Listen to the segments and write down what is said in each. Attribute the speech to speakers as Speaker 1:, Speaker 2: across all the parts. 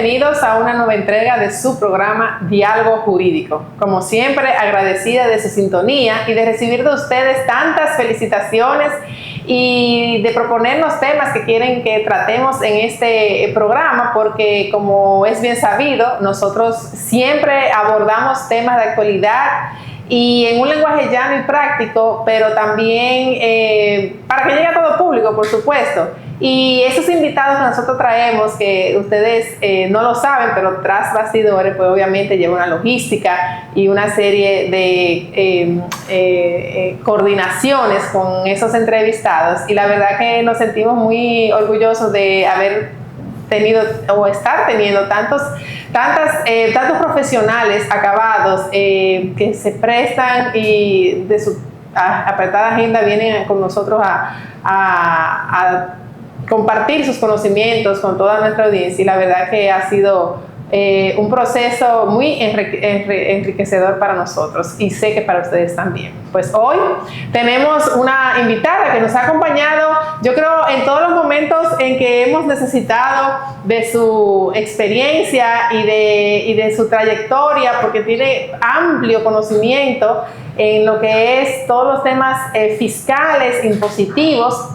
Speaker 1: bienvenidos a una nueva entrega de su programa Diálogo Jurídico. Como siempre, agradecida de su sintonía y de recibir de ustedes tantas felicitaciones y de proponernos temas que quieren que tratemos en este programa, porque como es bien sabido, nosotros siempre abordamos temas de actualidad y en un lenguaje llano y práctico, pero también para que llegue a todo público, por supuesto. Y esos invitados que nosotros traemos, que ustedes no lo saben, pero tras bastidores, pues obviamente lleva una logística y una serie de coordinaciones con esos entrevistados. Y la verdad que nos sentimos muy orgullosos de haber tenido o estar teniendo tantos profesionales acabados que se prestan y de su apretada agenda vienen con nosotros a compartir sus conocimientos con toda nuestra audiencia, y la verdad que ha sido un proceso muy enriquecedor para nosotros, y sé que para ustedes también. Pues hoy tenemos una invitada que nos ha acompañado, yo creo, en todos los momentos en que hemos necesitado de su experiencia y de su trayectoria, porque tiene amplio conocimiento en lo que es todos los temas fiscales, impositivos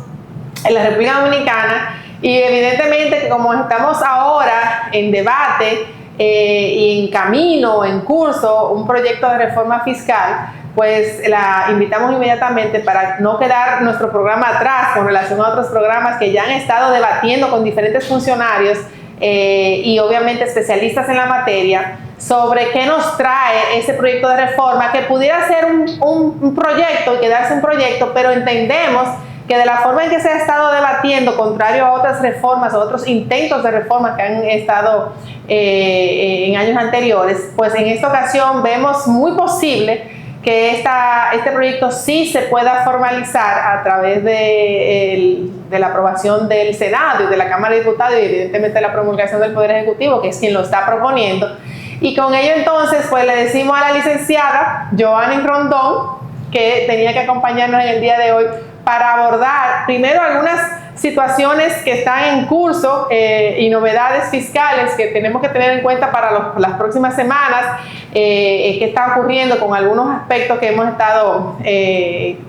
Speaker 1: en la República Dominicana. Y evidentemente que como estamos ahora en debate y en camino, en curso, un proyecto de reforma fiscal, pues la invitamos inmediatamente para no quedar nuestro programa atrás con relación a otros programas que ya han estado debatiendo con diferentes funcionarios y obviamente especialistas en la materia sobre qué nos trae ese proyecto de reforma, que pudiera ser un proyecto y quedarse un proyecto, pero entendemos que de la forma en que se ha estado debatiendo, contrario a otras reformas o otros intentos de reforma que han estado en años anteriores, pues en esta ocasión vemos muy posible que este proyecto sí se pueda formalizar a través de la aprobación del Senado y de la Cámara de Diputados, y evidentemente la promulgación del Poder Ejecutivo, que es quien lo está proponiendo. Y con ello entonces pues le decimos a la licenciada Joanny Rondón, que tenía que acompañarnos en el día de hoy, para abordar primero algunas situaciones que están en curso y novedades fiscales que tenemos que tener en cuenta para las próximas semanas, que está ocurriendo con algunos aspectos que hemos estado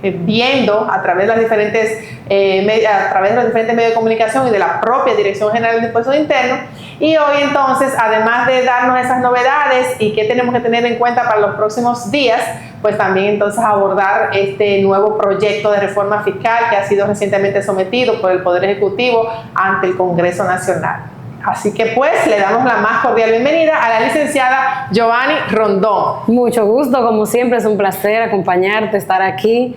Speaker 1: viendo a través de los diferentes medios de comunicación y de la propia Dirección General de Impuestos Internos. Y hoy entonces, además de darnos esas novedades y qué tenemos que tener en cuenta para los próximos días, pues también entonces abordar este nuevo proyecto de reforma fiscal que ha sido recientemente sometido por el Poder Ejecutivo ante el Congreso Nacional. Así que pues le damos la más cordial bienvenida a la licenciada Joanny Rondón.
Speaker 2: Mucho gusto, como siempre es un placer acompañarte, estar aquí.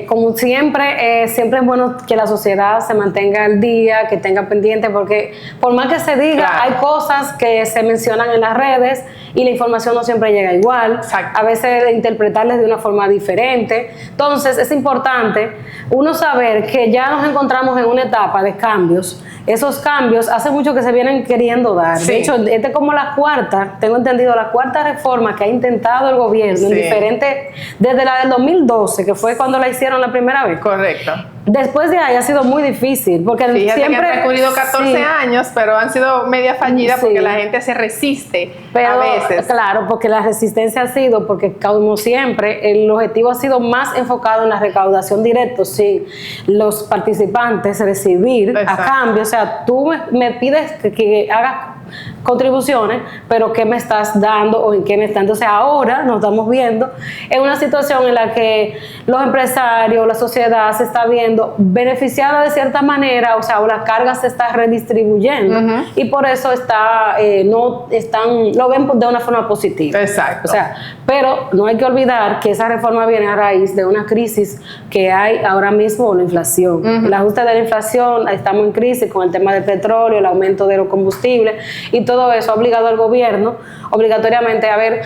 Speaker 2: Como siempre, siempre es bueno que la sociedad se mantenga al día, que tenga pendiente, porque por más que se diga, claro, hay cosas que se mencionan en las redes y la información no siempre llega igual. Exacto. A veces interpretarles de una forma diferente. Entonces es importante uno saber que ya nos encontramos en una etapa de cambios. Esos cambios hace mucho que se vienen queriendo dar. Sí. De hecho, esta es como la cuarta, tengo entendido, la cuarta reforma que ha intentado el gobierno, sí, en diferentes, desde la del 2012, que fue cuando la hicieron la primera vez.
Speaker 1: Correcto.
Speaker 2: Después de ahí ha sido muy difícil, porque
Speaker 1: fíjate
Speaker 2: siempre
Speaker 1: que han transcurrido 14
Speaker 2: sí,
Speaker 1: años, pero han sido media fallidas, sí, porque la gente se resiste a veces.
Speaker 2: Claro, porque la resistencia ha sido, porque como siempre, el objetivo ha sido más enfocado en la recaudación directa, sí, los participantes recibir. Exacto. A cambio, o sea, tú me pides que haga contribuciones, pero ¿qué me estás dando o en qué me estás? Entonces ahora nos estamos viendo en una situación en la que los empresarios, la sociedad se está viendo beneficiada de cierta manera, o sea, o la carga se está redistribuyendo, y por eso lo ven de una forma positiva.
Speaker 1: Exacto.
Speaker 2: O sea, pero no hay que olvidar que esa reforma viene a raíz de una crisis que hay ahora mismo, la inflación. El ajuste de la inflación, estamos en crisis con el tema del petróleo, el aumento de los combustibles, y todo eso ha obligado al gobierno obligatoriamente a ver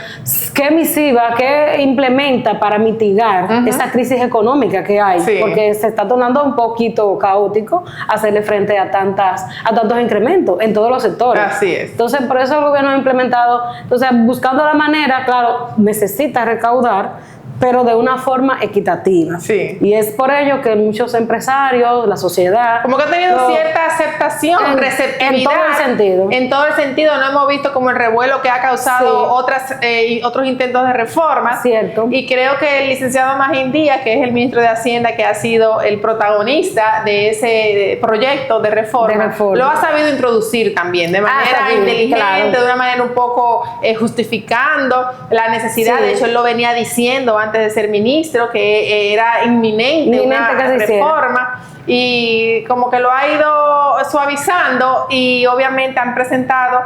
Speaker 2: qué misiva, qué implementa para mitigar esa crisis económica que hay, sí, porque se está tornando un poquito caótico hacerle frente a tantos incrementos en todos los sectores.
Speaker 1: Así es.
Speaker 2: Entonces, por eso el gobierno ha implementado, entonces buscando la manera, claro, necesita recaudar, pero de una forma equitativa.
Speaker 1: Sí.
Speaker 2: Y es por ello que muchos empresarios, la sociedad...
Speaker 1: Como que ha tenido cierta aceptación, receptividad.
Speaker 2: En todo el sentido.
Speaker 1: En todo el sentido, no hemos visto como el revuelo que ha causado otros intentos de reformas.
Speaker 2: Cierto.
Speaker 1: Y creo que el licenciado Magín Díaz, que es el ministro de Hacienda, que ha sido el protagonista de ese proyecto de reforma, lo ha sabido introducir también de manera inteligente, claro, de una manera un poco justificando la necesidad. De hecho, él lo venía diciendo antes de ser ministro, que era inminente una reforma, y como que lo ha ido suavizando, y obviamente han presentado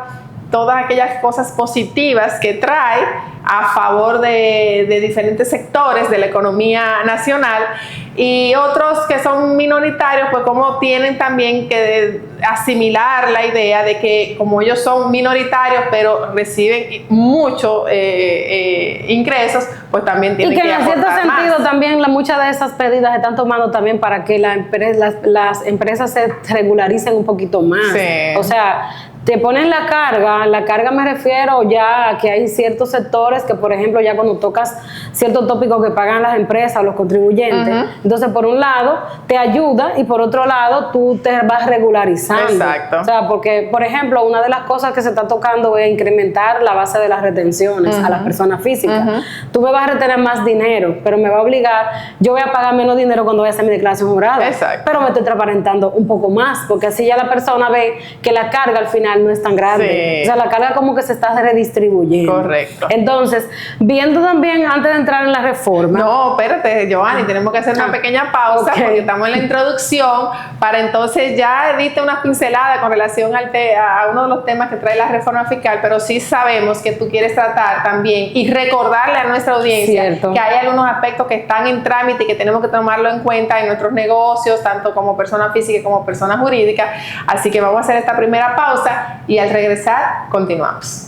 Speaker 1: todas aquellas cosas positivas que trae a favor de diferentes sectores de la economía nacional, y otros que son minoritarios, pues como tienen también que asimilar la idea de que como ellos son minoritarios pero reciben muchos ingresos, pues también tienen que aportar más. Y que en cierto sentido
Speaker 2: también muchas de esas medidas se están tomando también para que las empresas se regularicen un poquito más.
Speaker 1: Sí.
Speaker 2: O sea, te ponen la carga me refiero ya a que hay ciertos sectores que, por ejemplo, ya cuando tocas ciertos tópicos que pagan las empresas o los contribuyentes, entonces por un lado te ayuda y por otro lado tú te vas regularizando.
Speaker 1: Exacto.
Speaker 2: O sea, porque, por ejemplo, una de las cosas que se está tocando es incrementar la base de las retenciones a las personas físicas. Tú me vas a retener más dinero, pero me va a obligar, yo voy a pagar menos dinero cuando voy a hacer mi declaración jurada.
Speaker 1: Exacto.
Speaker 2: Pero me estoy transparentando un poco más, porque así ya la persona ve que la carga al final no es tan grande. Sí. O sea, la carga como que se está redistribuyendo.
Speaker 1: Correcto.
Speaker 2: Entonces, viendo también, antes de entrar en la reforma...
Speaker 1: No, espérate, Giovanni, tenemos que hacer una pequeña pausa, porque estamos en la introducción, para entonces ya diste unas pinceladas con relación a uno de los temas que trae la reforma fiscal, pero sí sabemos que tú quieres tratar también y recordarle a nuestra audiencia que hay algunos aspectos que están en trámite y que tenemos que tomarlo en cuenta en nuestros negocios, tanto como persona física como persona jurídica. Así que vamos a hacer esta primera pausa y al regresar continuamos.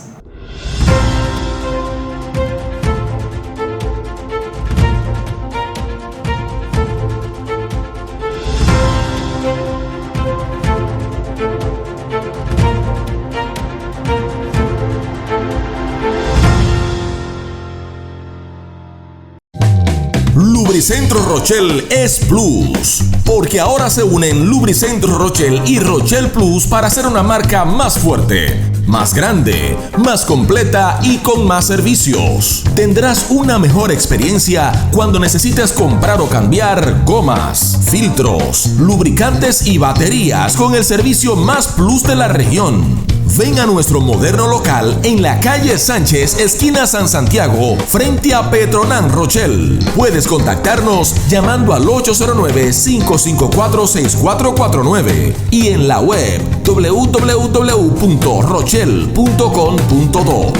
Speaker 3: Lubricentro Rochel es Plus, porque ahora se unen Lubricentro Rochel y Rochel Plus para hacer una marca más fuerte, más grande, más completa y con más servicios. Tendrás una mejor experiencia cuando necesites comprar o cambiar gomas, filtros, lubricantes y baterías con el servicio más plus de la región. Ven a nuestro moderno local en la calle Sánchez, esquina San Santiago, frente a Petronan Rochel. Puedes contactarnos llamando al 809-554-6449 y en la web www.rochel.com.do.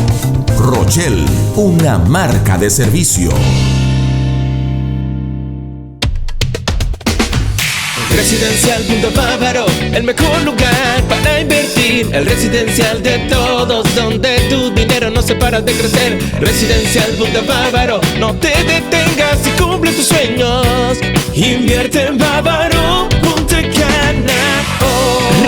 Speaker 3: Rochel, una marca de servicio.
Speaker 4: Residencial Punto Bávaro, el mejor lugar para invertir. El residencial de todos, donde tu dinero no se para de crecer. Residencial Punto Bávaro, no te detengas y cumple tus sueños. Invierte en Bávaro, Punta Cana.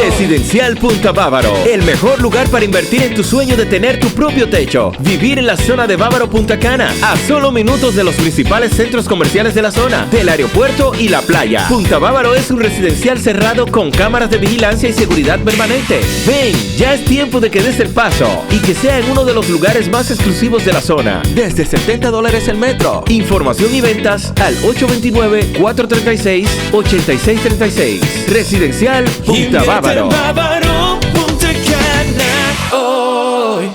Speaker 4: Residencial Punta Bávaro, el mejor lugar para invertir en tu sueño de tener tu propio techo. Vivir en la zona de Bávaro Punta Cana, a solo minutos de los principales centros comerciales de la zona, del aeropuerto y la playa. Punta Bávaro es un residencial cerrado con cámaras de vigilancia y seguridad permanente. Ven, ya es tiempo de que des el paso y que sea en uno de los lugares más exclusivos de la zona. Desde $70 el metro. Información y ventas al 829-436-8636. Residencial Punta Bávaro. Punta Cana hoy.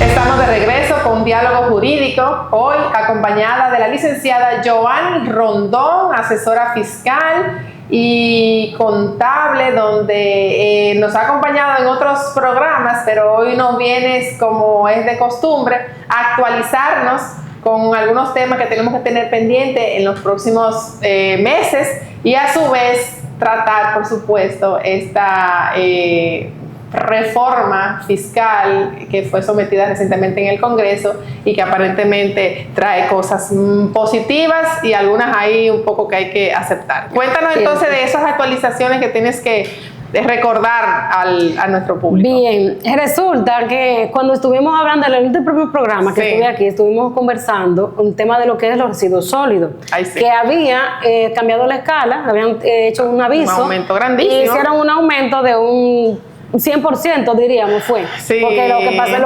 Speaker 1: Estamos de regreso con Diálogo Jurídico, hoy acompañada de la licenciada Giovanni Rondón, asesora fiscal y contable, donde nos ha acompañado en otros programas, pero hoy nos vienes, como es de costumbre, a actualizarnos con algunos temas que tenemos que tener pendiente en los próximos meses, y a su vez tratar, por supuesto, esta reforma fiscal que fue sometida recientemente en el Congreso y que aparentemente trae cosas positivas y algunas ahí un poco que hay que aceptar. Cuéntanos entonces de esas actualizaciones que tienes que recordar a nuestro público.
Speaker 2: Bien, resulta que cuando estuvimos hablando en el último programa que estuve aquí, estuvimos conversando un tema de lo que es los residuos sólidos, que había cambiado la escala, habían hecho un aviso,
Speaker 1: un aumento grandísimo,
Speaker 2: y hicieron un aumento de un 100%, diríamos, fue.
Speaker 1: Sí.
Speaker 2: Porque lo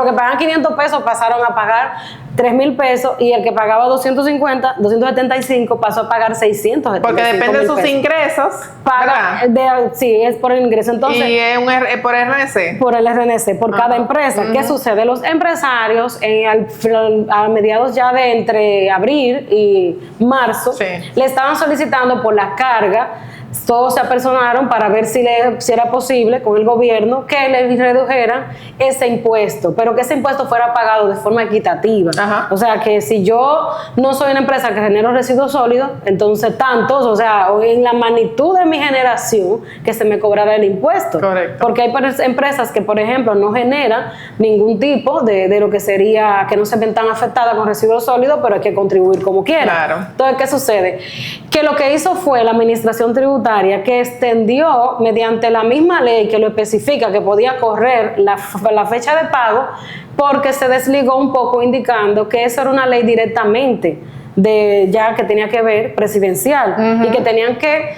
Speaker 2: que pagaban 500 pesos pasaron a pagar 3,000 pesos y el que pagaba 275 pasó a pagar 675.
Speaker 1: Porque depende de sus ingresos.
Speaker 2: Sí, es por el ingreso. Entonces,
Speaker 1: y es por RNC.
Speaker 2: Por el RNC, por cada empresa. ¿Qué sucede? Los empresarios a mediados ya de entre abril y marzo le estaban solicitando por la carga. Todos se apersonaron para ver si era posible con el gobierno que le redujeran ese impuesto, pero que ese impuesto fuera pagado de forma equitativa. Ajá. O sea, que si yo no soy una empresa que genero residuos sólidos, entonces tantos, o sea, en la magnitud de mi generación, que se me cobrara el impuesto.
Speaker 1: Correcto.
Speaker 2: Porque hay empresas que, por ejemplo, no generan ningún tipo de lo que sería, que no se ven tan afectadas con residuos sólidos, pero hay que contribuir como quiera.
Speaker 1: Claro.
Speaker 2: Entonces, ¿qué sucede? Que lo que hizo fue la administración tributaria que extendió mediante la misma ley que lo especifica que podía correr la fecha de pago, porque se desligó un poco indicando que eso era una ley directamente ya que tenía que ver presidencial y que tenían que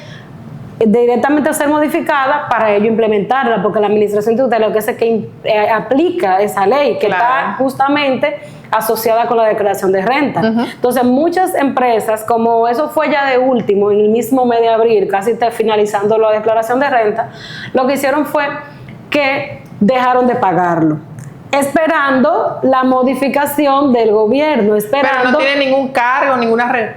Speaker 2: directamente ser modificada para ello implementarla, porque la administración tributaria lo que hace es que aplica esa ley que está justamente asociada con la declaración de renta. Entonces muchas empresas, como eso fue ya de último, en el mismo mes de abril, casi finalizando la declaración de renta, lo que hicieron fue que dejaron de pagarlo, esperando la modificación del gobierno, esperando.
Speaker 1: Pero no tiene ningún cargo, ninguna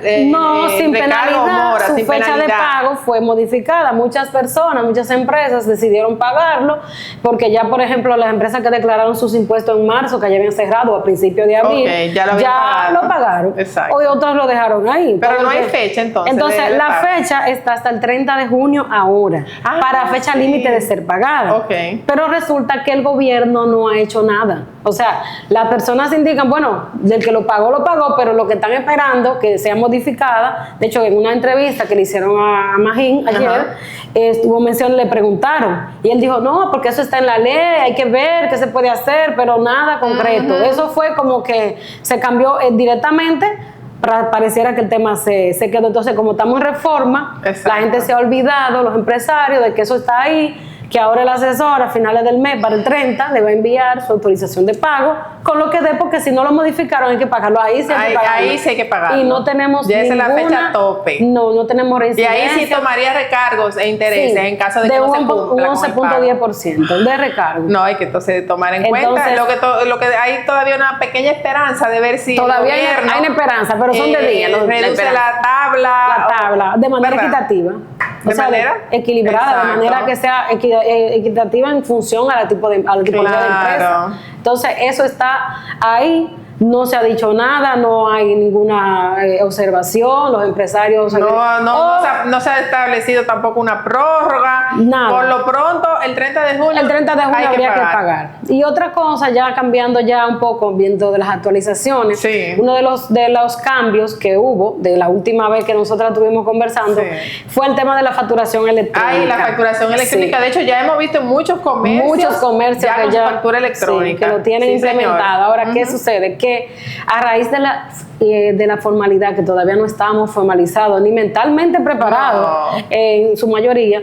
Speaker 2: sin penalidad,
Speaker 1: mora,
Speaker 2: su
Speaker 1: sin
Speaker 2: fecha
Speaker 1: penalidad.
Speaker 2: de pago fue modificada. Muchas personas, muchas empresas decidieron pagarlo, porque ya, por ejemplo, las empresas que declararon sus impuestos en marzo, que ya habían cerrado a principios de abril, ya lo pagaron.
Speaker 1: Exacto.
Speaker 2: Hoy otros lo dejaron ahí.
Speaker 1: Pero no hay fecha entonces.
Speaker 2: Entonces, la fecha está hasta el 30 de junio ahora, para fecha límite de ser pagada. Pero resulta que el gobierno no ha hecho nada. O sea, las personas indican, bueno, del que lo pagó, pero lo que están esperando que sea modificada. De hecho, en una entrevista que le hicieron a Magín ayer, estuvo mención, le preguntaron, y él dijo, no, porque eso está en la ley, hay que ver qué se puede hacer, pero nada concreto. Eso fue como que se cambió directamente. Pareciera que el tema se quedó. Entonces, como estamos en reforma, la gente se ha olvidado, los empresarios, de que eso está ahí, que ahora el asesor a finales del mes, para el 30, le va a enviar su autorización de pago con lo que dé, porque si no lo modificaron hay que pagarlo. Ahí sí hay que pagarlo.
Speaker 1: Ahí sí hay que pagarlo.
Speaker 2: Y no tenemos
Speaker 1: ya esa es la fecha tope.
Speaker 2: No tenemos reincidencia.
Speaker 1: Y ahí sí tomaría recargos e intereses en caso de que no se cumpla
Speaker 2: un 11.10% de recargo.
Speaker 1: No, hay que entonces tomar en cuenta lo que hay todavía una pequeña esperanza de ver si
Speaker 2: todavía hay una esperanza, pero son de día.
Speaker 1: Reduce la tabla
Speaker 2: de manera equitativa.
Speaker 1: ¿De manera?
Speaker 2: Equilibrada, de manera que sea equitativa en función a la tipología de empresa. Entonces, eso está ahí. No se ha dicho nada, no hay ninguna observación, los empresarios...
Speaker 1: No se ha establecido tampoco una prórroga. Nada. Por lo pronto, el 30 de junio...
Speaker 2: El 30 de junio habría que pagar. Y otra cosa, ya cambiando ya un poco, viendo de las actualizaciones, uno de los cambios que hubo, de la última vez que nosotras estuvimos conversando, fue el tema de la facturación electrónica.
Speaker 1: La facturación electrónica. De hecho, ya hemos visto muchos comercios
Speaker 2: ya
Speaker 1: con factura electrónica.
Speaker 2: que lo tienen implementado. Ahora, ¿qué sucede? Que a raíz de la formalidad, que todavía no estamos formalizados ni mentalmente preparados en su mayoría,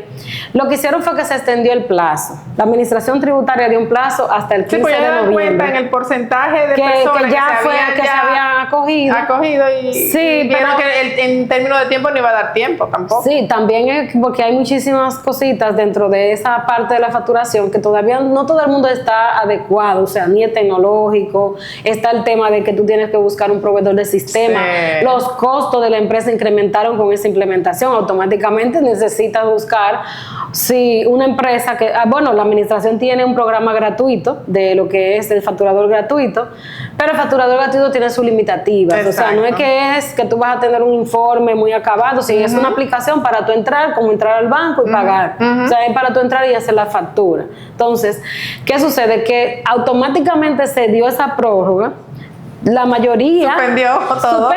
Speaker 2: lo que hicieron fue que se extendió el plazo. La administración tributaria dio un plazo hasta el 15 de noviembre.
Speaker 1: Cuenta en el porcentaje de personas que se habían acogido y vieron que en términos de tiempo no iba a dar tiempo tampoco.
Speaker 2: Sí, también es porque hay muchísimas cositas dentro de esa parte de la facturación que todavía no todo el mundo está adecuado, o sea, ni es tecnológico, está el tema de que tú tienes que buscar un proveedor de del sistema,
Speaker 1: Sí.
Speaker 2: los costos de la empresa incrementaron con esa implementación, automáticamente necesitas buscar si una empresa que, bueno, la administración tiene un programa gratuito de lo que es el facturador gratuito, pero el facturador gratuito tiene sus limitativas, o sea, no es que tú vas a tener un informe muy acabado, si es una aplicación para tú entrar, como entrar al banco y pagar, o sea, es para tú entrar y hacer la factura. Entonces, ¿qué sucede? Que automáticamente se dio esa prórroga, la mayoría
Speaker 1: Suspendió todo.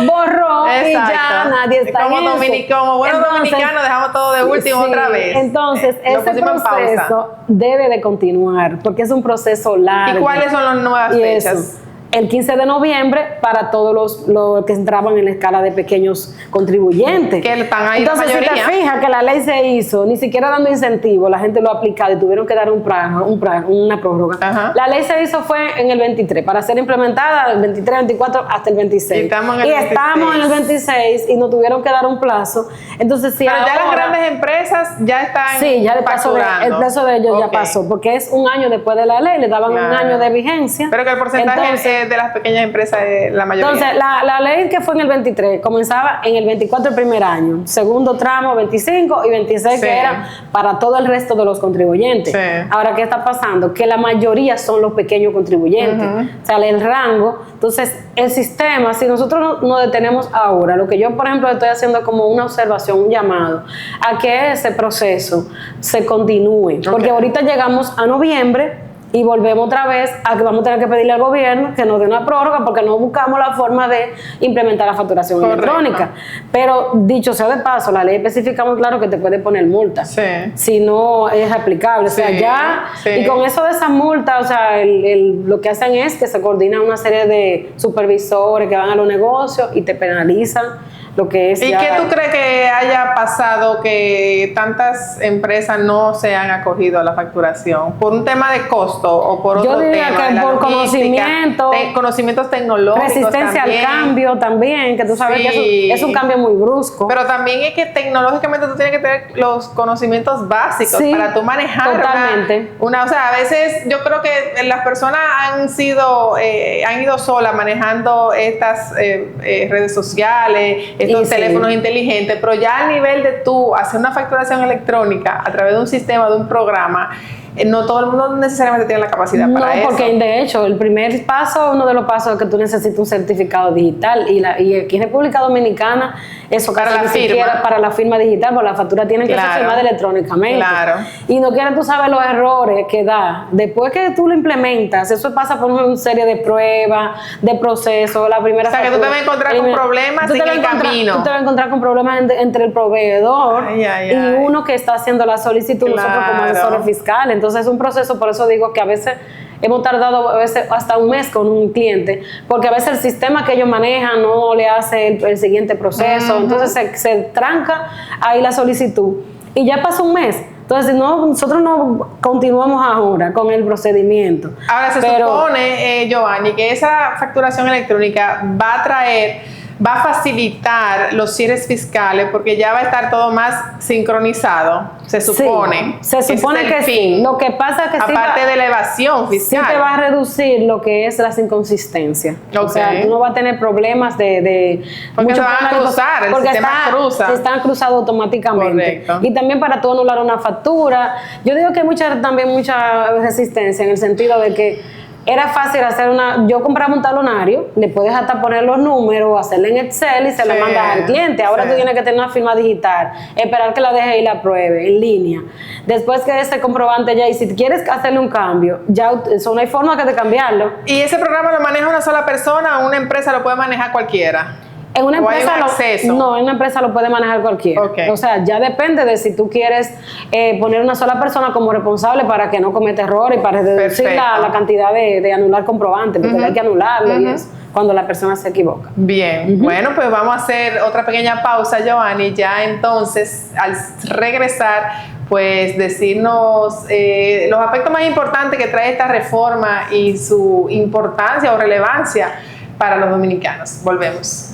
Speaker 2: borró y ya nadie está
Speaker 1: como
Speaker 2: en eso.
Speaker 1: Como buenos dominicanos dejamos todo de último
Speaker 2: sí,
Speaker 1: otra vez.
Speaker 2: Entonces,
Speaker 1: Lo
Speaker 2: ese
Speaker 1: pusimos en pausa.
Speaker 2: proceso debe de continuar porque es un proceso largo.
Speaker 1: ¿Y cuáles son las nuevas
Speaker 2: Y
Speaker 1: fechas?
Speaker 2: eso, el 15 de noviembre para todos los que entraban en la escala de pequeños contribuyentes.
Speaker 1: Que están ahí la
Speaker 2: Entonces, si
Speaker 1: mayoría.
Speaker 2: te fijas que la ley se hizo, ni siquiera dando incentivo, la gente lo ha aplicado y tuvieron que dar una prórroga.
Speaker 1: Ajá.
Speaker 2: La ley se hizo fue en el 23, para ser implementada el 23, 24 hasta el 26.
Speaker 1: Y estamos en el 26.
Speaker 2: Estamos en el 26 y nos tuvieron que dar un plazo. Entonces, si
Speaker 1: Pero ya las
Speaker 2: ahora-
Speaker 1: grandes empresas ya están
Speaker 2: Sí, ya el plazo de ellos ya
Speaker 1: Ok.
Speaker 2: pasó, porque es un año después de la ley, le daban un
Speaker 1: Claro.
Speaker 2: año de vigencia.
Speaker 1: Pero que el porcentaje
Speaker 2: Entonces,
Speaker 1: de las pequeñas empresas es la mayoría.
Speaker 2: entonces, la ley que fue en el 23 comenzaba en el 24 el primer año, segundo tramo 25 y 26
Speaker 1: Sí.
Speaker 2: que eran para todo el resto de los contribuyentes.
Speaker 1: Sí.
Speaker 2: Ahora, ¿qué está pasando? Que la mayoría son los pequeños contribuyentes, o sea, el rango. Entonces, el sistema, si nosotros nos detenemos ahora, lo que yo, por ejemplo, estoy haciendo como una observación, un llamado, a que ese proceso se continúe, porque ahorita llegamos a noviembre y volvemos otra vez a que vamos a tener que pedirle al gobierno que nos dé una prórroga porque no buscamos la forma de implementar la facturación
Speaker 1: Correcto.
Speaker 2: electrónica. Pero dicho sea de paso, la ley especifica muy claro que te puede poner multa
Speaker 1: Sí.
Speaker 2: si no es aplicable. O sea,
Speaker 1: Sí,
Speaker 2: ya,
Speaker 1: sí.
Speaker 2: y con eso de esa multa, o sea, lo que hacen es que se coordinan una serie de supervisores que van a los negocios y te penalizan lo que es
Speaker 1: ¿Y
Speaker 2: ya-
Speaker 1: qué tú crees que haya pasado que tantas empresas no se han acogido a la facturación? ¿Por un tema de costo o por
Speaker 2: Yo
Speaker 1: otro
Speaker 2: diría
Speaker 1: tema?
Speaker 2: que
Speaker 1: de la
Speaker 2: por
Speaker 1: logística,
Speaker 2: conocimiento,
Speaker 1: conocimientos tecnológicos
Speaker 2: resistencia
Speaker 1: también.
Speaker 2: al cambio también, que tú sabes que
Speaker 1: Sí.
Speaker 2: es un cambio muy brusco.
Speaker 1: Pero también es que tecnológicamente tú tienes que tener los conocimientos básicos
Speaker 2: Sí,
Speaker 1: para tú manejar
Speaker 2: totalmente.
Speaker 1: o sea, a veces yo creo que las personas han ido solas manejando estas redes sociales, estos
Speaker 2: Y sí.
Speaker 1: teléfonos inteligentes, pero ya a nivel de tú hacer una facturación electrónica a través de un sistema, de un programa, no todo el mundo necesariamente tiene la capacidad
Speaker 2: No,
Speaker 1: para eso.
Speaker 2: porque de hecho el primer paso, uno de los pasos es que tú necesitas un certificado digital y aquí en República Dominicana eso
Speaker 1: Para
Speaker 2: casi
Speaker 1: la
Speaker 2: ni
Speaker 1: firma.
Speaker 2: siquiera para la firma digital, porque la factura tiene que ser
Speaker 1: Claro.
Speaker 2: firmada electrónicamente.
Speaker 1: Claro.
Speaker 2: Y no quieres tú sabes los errores que da. Después que tú lo implementas, eso pasa por una serie de pruebas, de procesos, la primera
Speaker 1: O sea, que tú te vas a encontrar con problemas
Speaker 2: tú te
Speaker 1: en
Speaker 2: vas a
Speaker 1: el
Speaker 2: encontrar-
Speaker 1: camino.
Speaker 2: Tú te vas a encontrar con problemas entre el proveedor
Speaker 1: Ay, ay,
Speaker 2: y
Speaker 1: ay.
Speaker 2: uno que está haciendo la solicitud, nosotros como
Speaker 1: Claro.
Speaker 2: asesores fiscales. Entonces es un proceso, por eso digo que a veces hemos tardado a veces hasta un mes con un cliente, porque a veces el sistema que ellos manejan no le hace el siguiente proceso, entonces se tranca ahí la solicitud y ya pasó un mes. Entonces, si no, nosotros no continuamos ahora con el procedimiento.
Speaker 1: Ahora se
Speaker 2: Pero-
Speaker 1: supone, Giovanni, que esa facturación electrónica va a facilitar los cierres fiscales porque ya va a estar todo más sincronizado, se supone.
Speaker 2: Sí, se
Speaker 1: Ese
Speaker 2: supone
Speaker 1: es el
Speaker 2: que sí.
Speaker 1: fin.
Speaker 2: Lo que pasa es que sí
Speaker 1: Aparte
Speaker 2: va-
Speaker 1: de la evasión
Speaker 2: sí
Speaker 1: fiscal.
Speaker 2: te va a reducir lo que es las inconsistencias. O
Speaker 1: Ok.
Speaker 2: sea, tú no vas a tener problemas de
Speaker 1: Porque
Speaker 2: muchos
Speaker 1: se van a
Speaker 2: problemas
Speaker 1: cruzar, el
Speaker 2: porque
Speaker 1: sistema cruza.
Speaker 2: están cruzados automáticamente.
Speaker 1: Correcto.
Speaker 2: Y también para tú anular una factura. Yo digo que hay también mucha resistencia en el sentido de que era fácil hacer yo compraba un talonario, le puedes hasta poner los números, hacerle en Excel y se
Speaker 1: Sí,
Speaker 2: lo mandas al cliente. Ahora
Speaker 1: sí.
Speaker 2: tú tienes que tener una firma digital, esperar que la deje y la apruebe en línea. Después que ese comprobante ya, y si quieres hacerle un cambio, ya eso no hay forma que de cambiarlo.
Speaker 1: ¿Y ese programa lo maneja una sola persona o una empresa lo puede manejar cualquiera?
Speaker 2: En una
Speaker 1: ¿O hay
Speaker 2: empresa
Speaker 1: un acceso?
Speaker 2: no, en una empresa lo puede manejar cualquiera.
Speaker 1: Ok.
Speaker 2: O sea, ya depende de si tú quieres poner una sola persona como responsable para que no cometa errores y para reducir
Speaker 1: Perfecto.
Speaker 2: la cantidad de anular comprobantes, porque hay que anularlo y eso, cuando la persona se equivoca.
Speaker 1: Bien, bueno, pues vamos a hacer otra pequeña pausa, Giovanni. Ya entonces, al regresar, pues decirnos los aspectos más importantes que trae esta reforma y su importancia o relevancia para los dominicanos. Volvemos.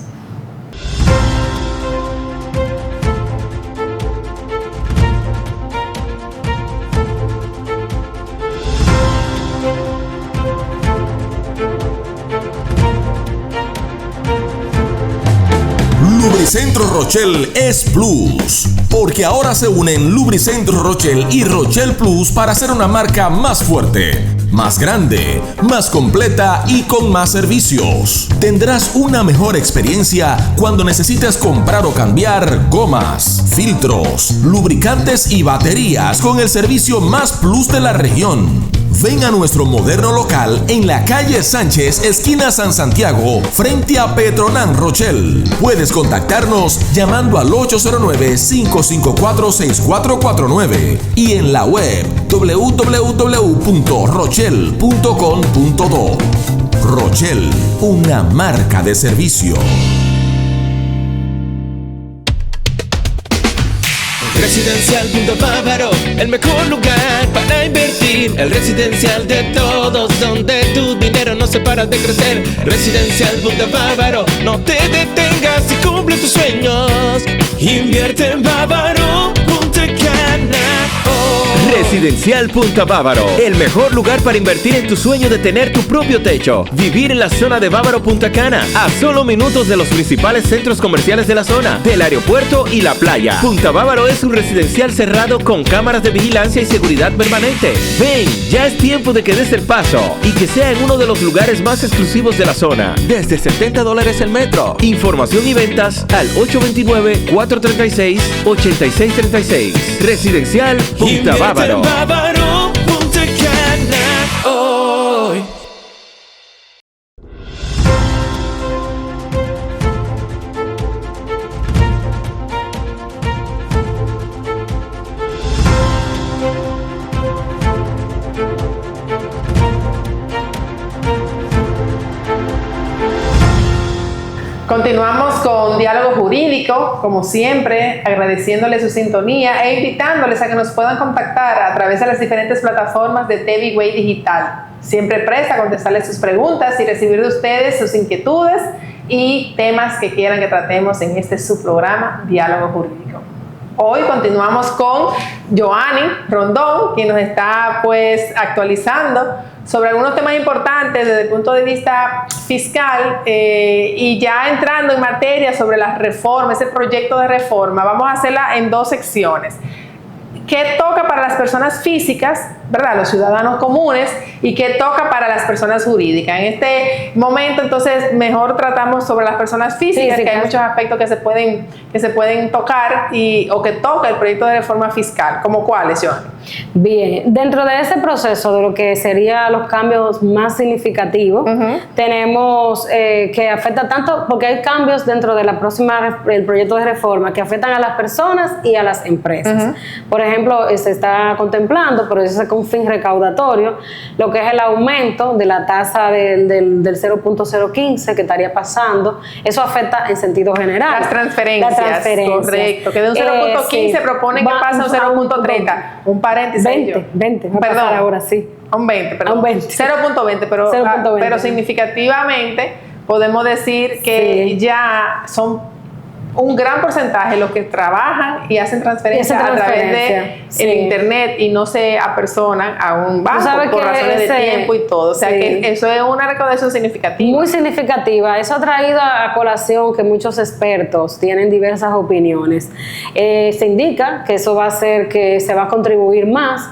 Speaker 3: Lubricentro Rochelle es Plus, porque ahora se unen Lubricentro Rochelle y Rochelle Plus para hacer una marca más fuerte, más grande, más completa y con más servicios. Tendrás una mejor experiencia cuando necesites comprar o cambiar gomas, filtros, lubricantes y baterías con el servicio más plus de la región. Ven a nuestro moderno local en la calle Sánchez, esquina San Santiago, frente a Petronan Rochelle. Puedes contactarnos llamando al 809-554-6449 y en la web www.rochelle.com.do. Rochelle, una marca de servicio.
Speaker 4: Residencial Punto Bávaro, el mejor lugar para invertir. El residencial de todos, donde tu dinero no se para de crecer. Residencial Punto Bávaro, no te detengas y cumple tus sueños. Invierte en Bávaro, Punta Cana.
Speaker 5: Residencial Punta Bávaro, el mejor lugar para invertir en tu sueño de tener tu propio techo. Vivir en la zona de Bávaro Punta Cana, a solo minutos de los principales centros comerciales de la zona, del aeropuerto y la playa. Punta Bávaro es un residencial cerrado con cámaras de vigilancia y seguridad permanente. Ven, ya es tiempo de que des el paso y que sea en uno de los lugares más exclusivos de la zona. Desde $70 el metro. Información y ventas al 829-436-8636. Residencial Punta Bávaro.
Speaker 4: Bávaro, Punta Cana, hoy.
Speaker 1: Continuamos con Diálogo Jurídico, como siempre, agradeciéndoles su sintonía e invitándoles a que nos puedan contactar a través de las diferentes plataformas de TV Way Digital. Siempre presta a contestarles sus preguntas y recibir de ustedes sus inquietudes y temas que quieran que tratemos en este su programa Diálogo Jurídico. Hoy continuamos con Joanny Rondón, quien nos está pues actualizando sobre algunos temas importantes desde el punto de vista fiscal y ya entrando en materia sobre las reformas, ese proyecto de reforma. Vamos a hacerla en dos secciones. ¿Qué toca para las personas físicas, verdad, los ciudadanos comunes, y qué toca para las personas jurídicas? En este momento, entonces, mejor tratamos sobre las personas físicas, que hay muchos aspectos que se pueden tocar o que toca el proyecto de reforma fiscal. ¿Cómo cuáles, Joan?
Speaker 2: Bien, dentro de ese proceso de lo que serían los cambios más significativos, tenemos que afecta tanto, porque hay cambios dentro de el proyecto de reforma que afectan a las personas y a las empresas. Por ejemplo, se está contemplando, pero eso es con fin recaudatorio, lo que es el aumento de la tasa del 0.015 que estaría pasando. Eso afecta en sentido general.
Speaker 1: Las transferencias. Correcto. Que de un 0.15 proponen que pase a un 0.30. Un paréntesis.
Speaker 2: 20.
Speaker 1: Perdón.
Speaker 2: Ahora sí.
Speaker 1: Un 20, perdón.
Speaker 2: Un 20.
Speaker 1: 0.20, pero significativamente podemos decir que sí, ya son un gran porcentaje los que trabajan y hacen transferencias a través de el internet y no se apersonan a un banco por razones de tiempo y todo. O sea que eso es una recaudación significativa.
Speaker 2: Muy significativa. Eso ha traído a colación que muchos expertos tienen diversas opiniones. Se indica que eso va a hacer que se va a contribuir más,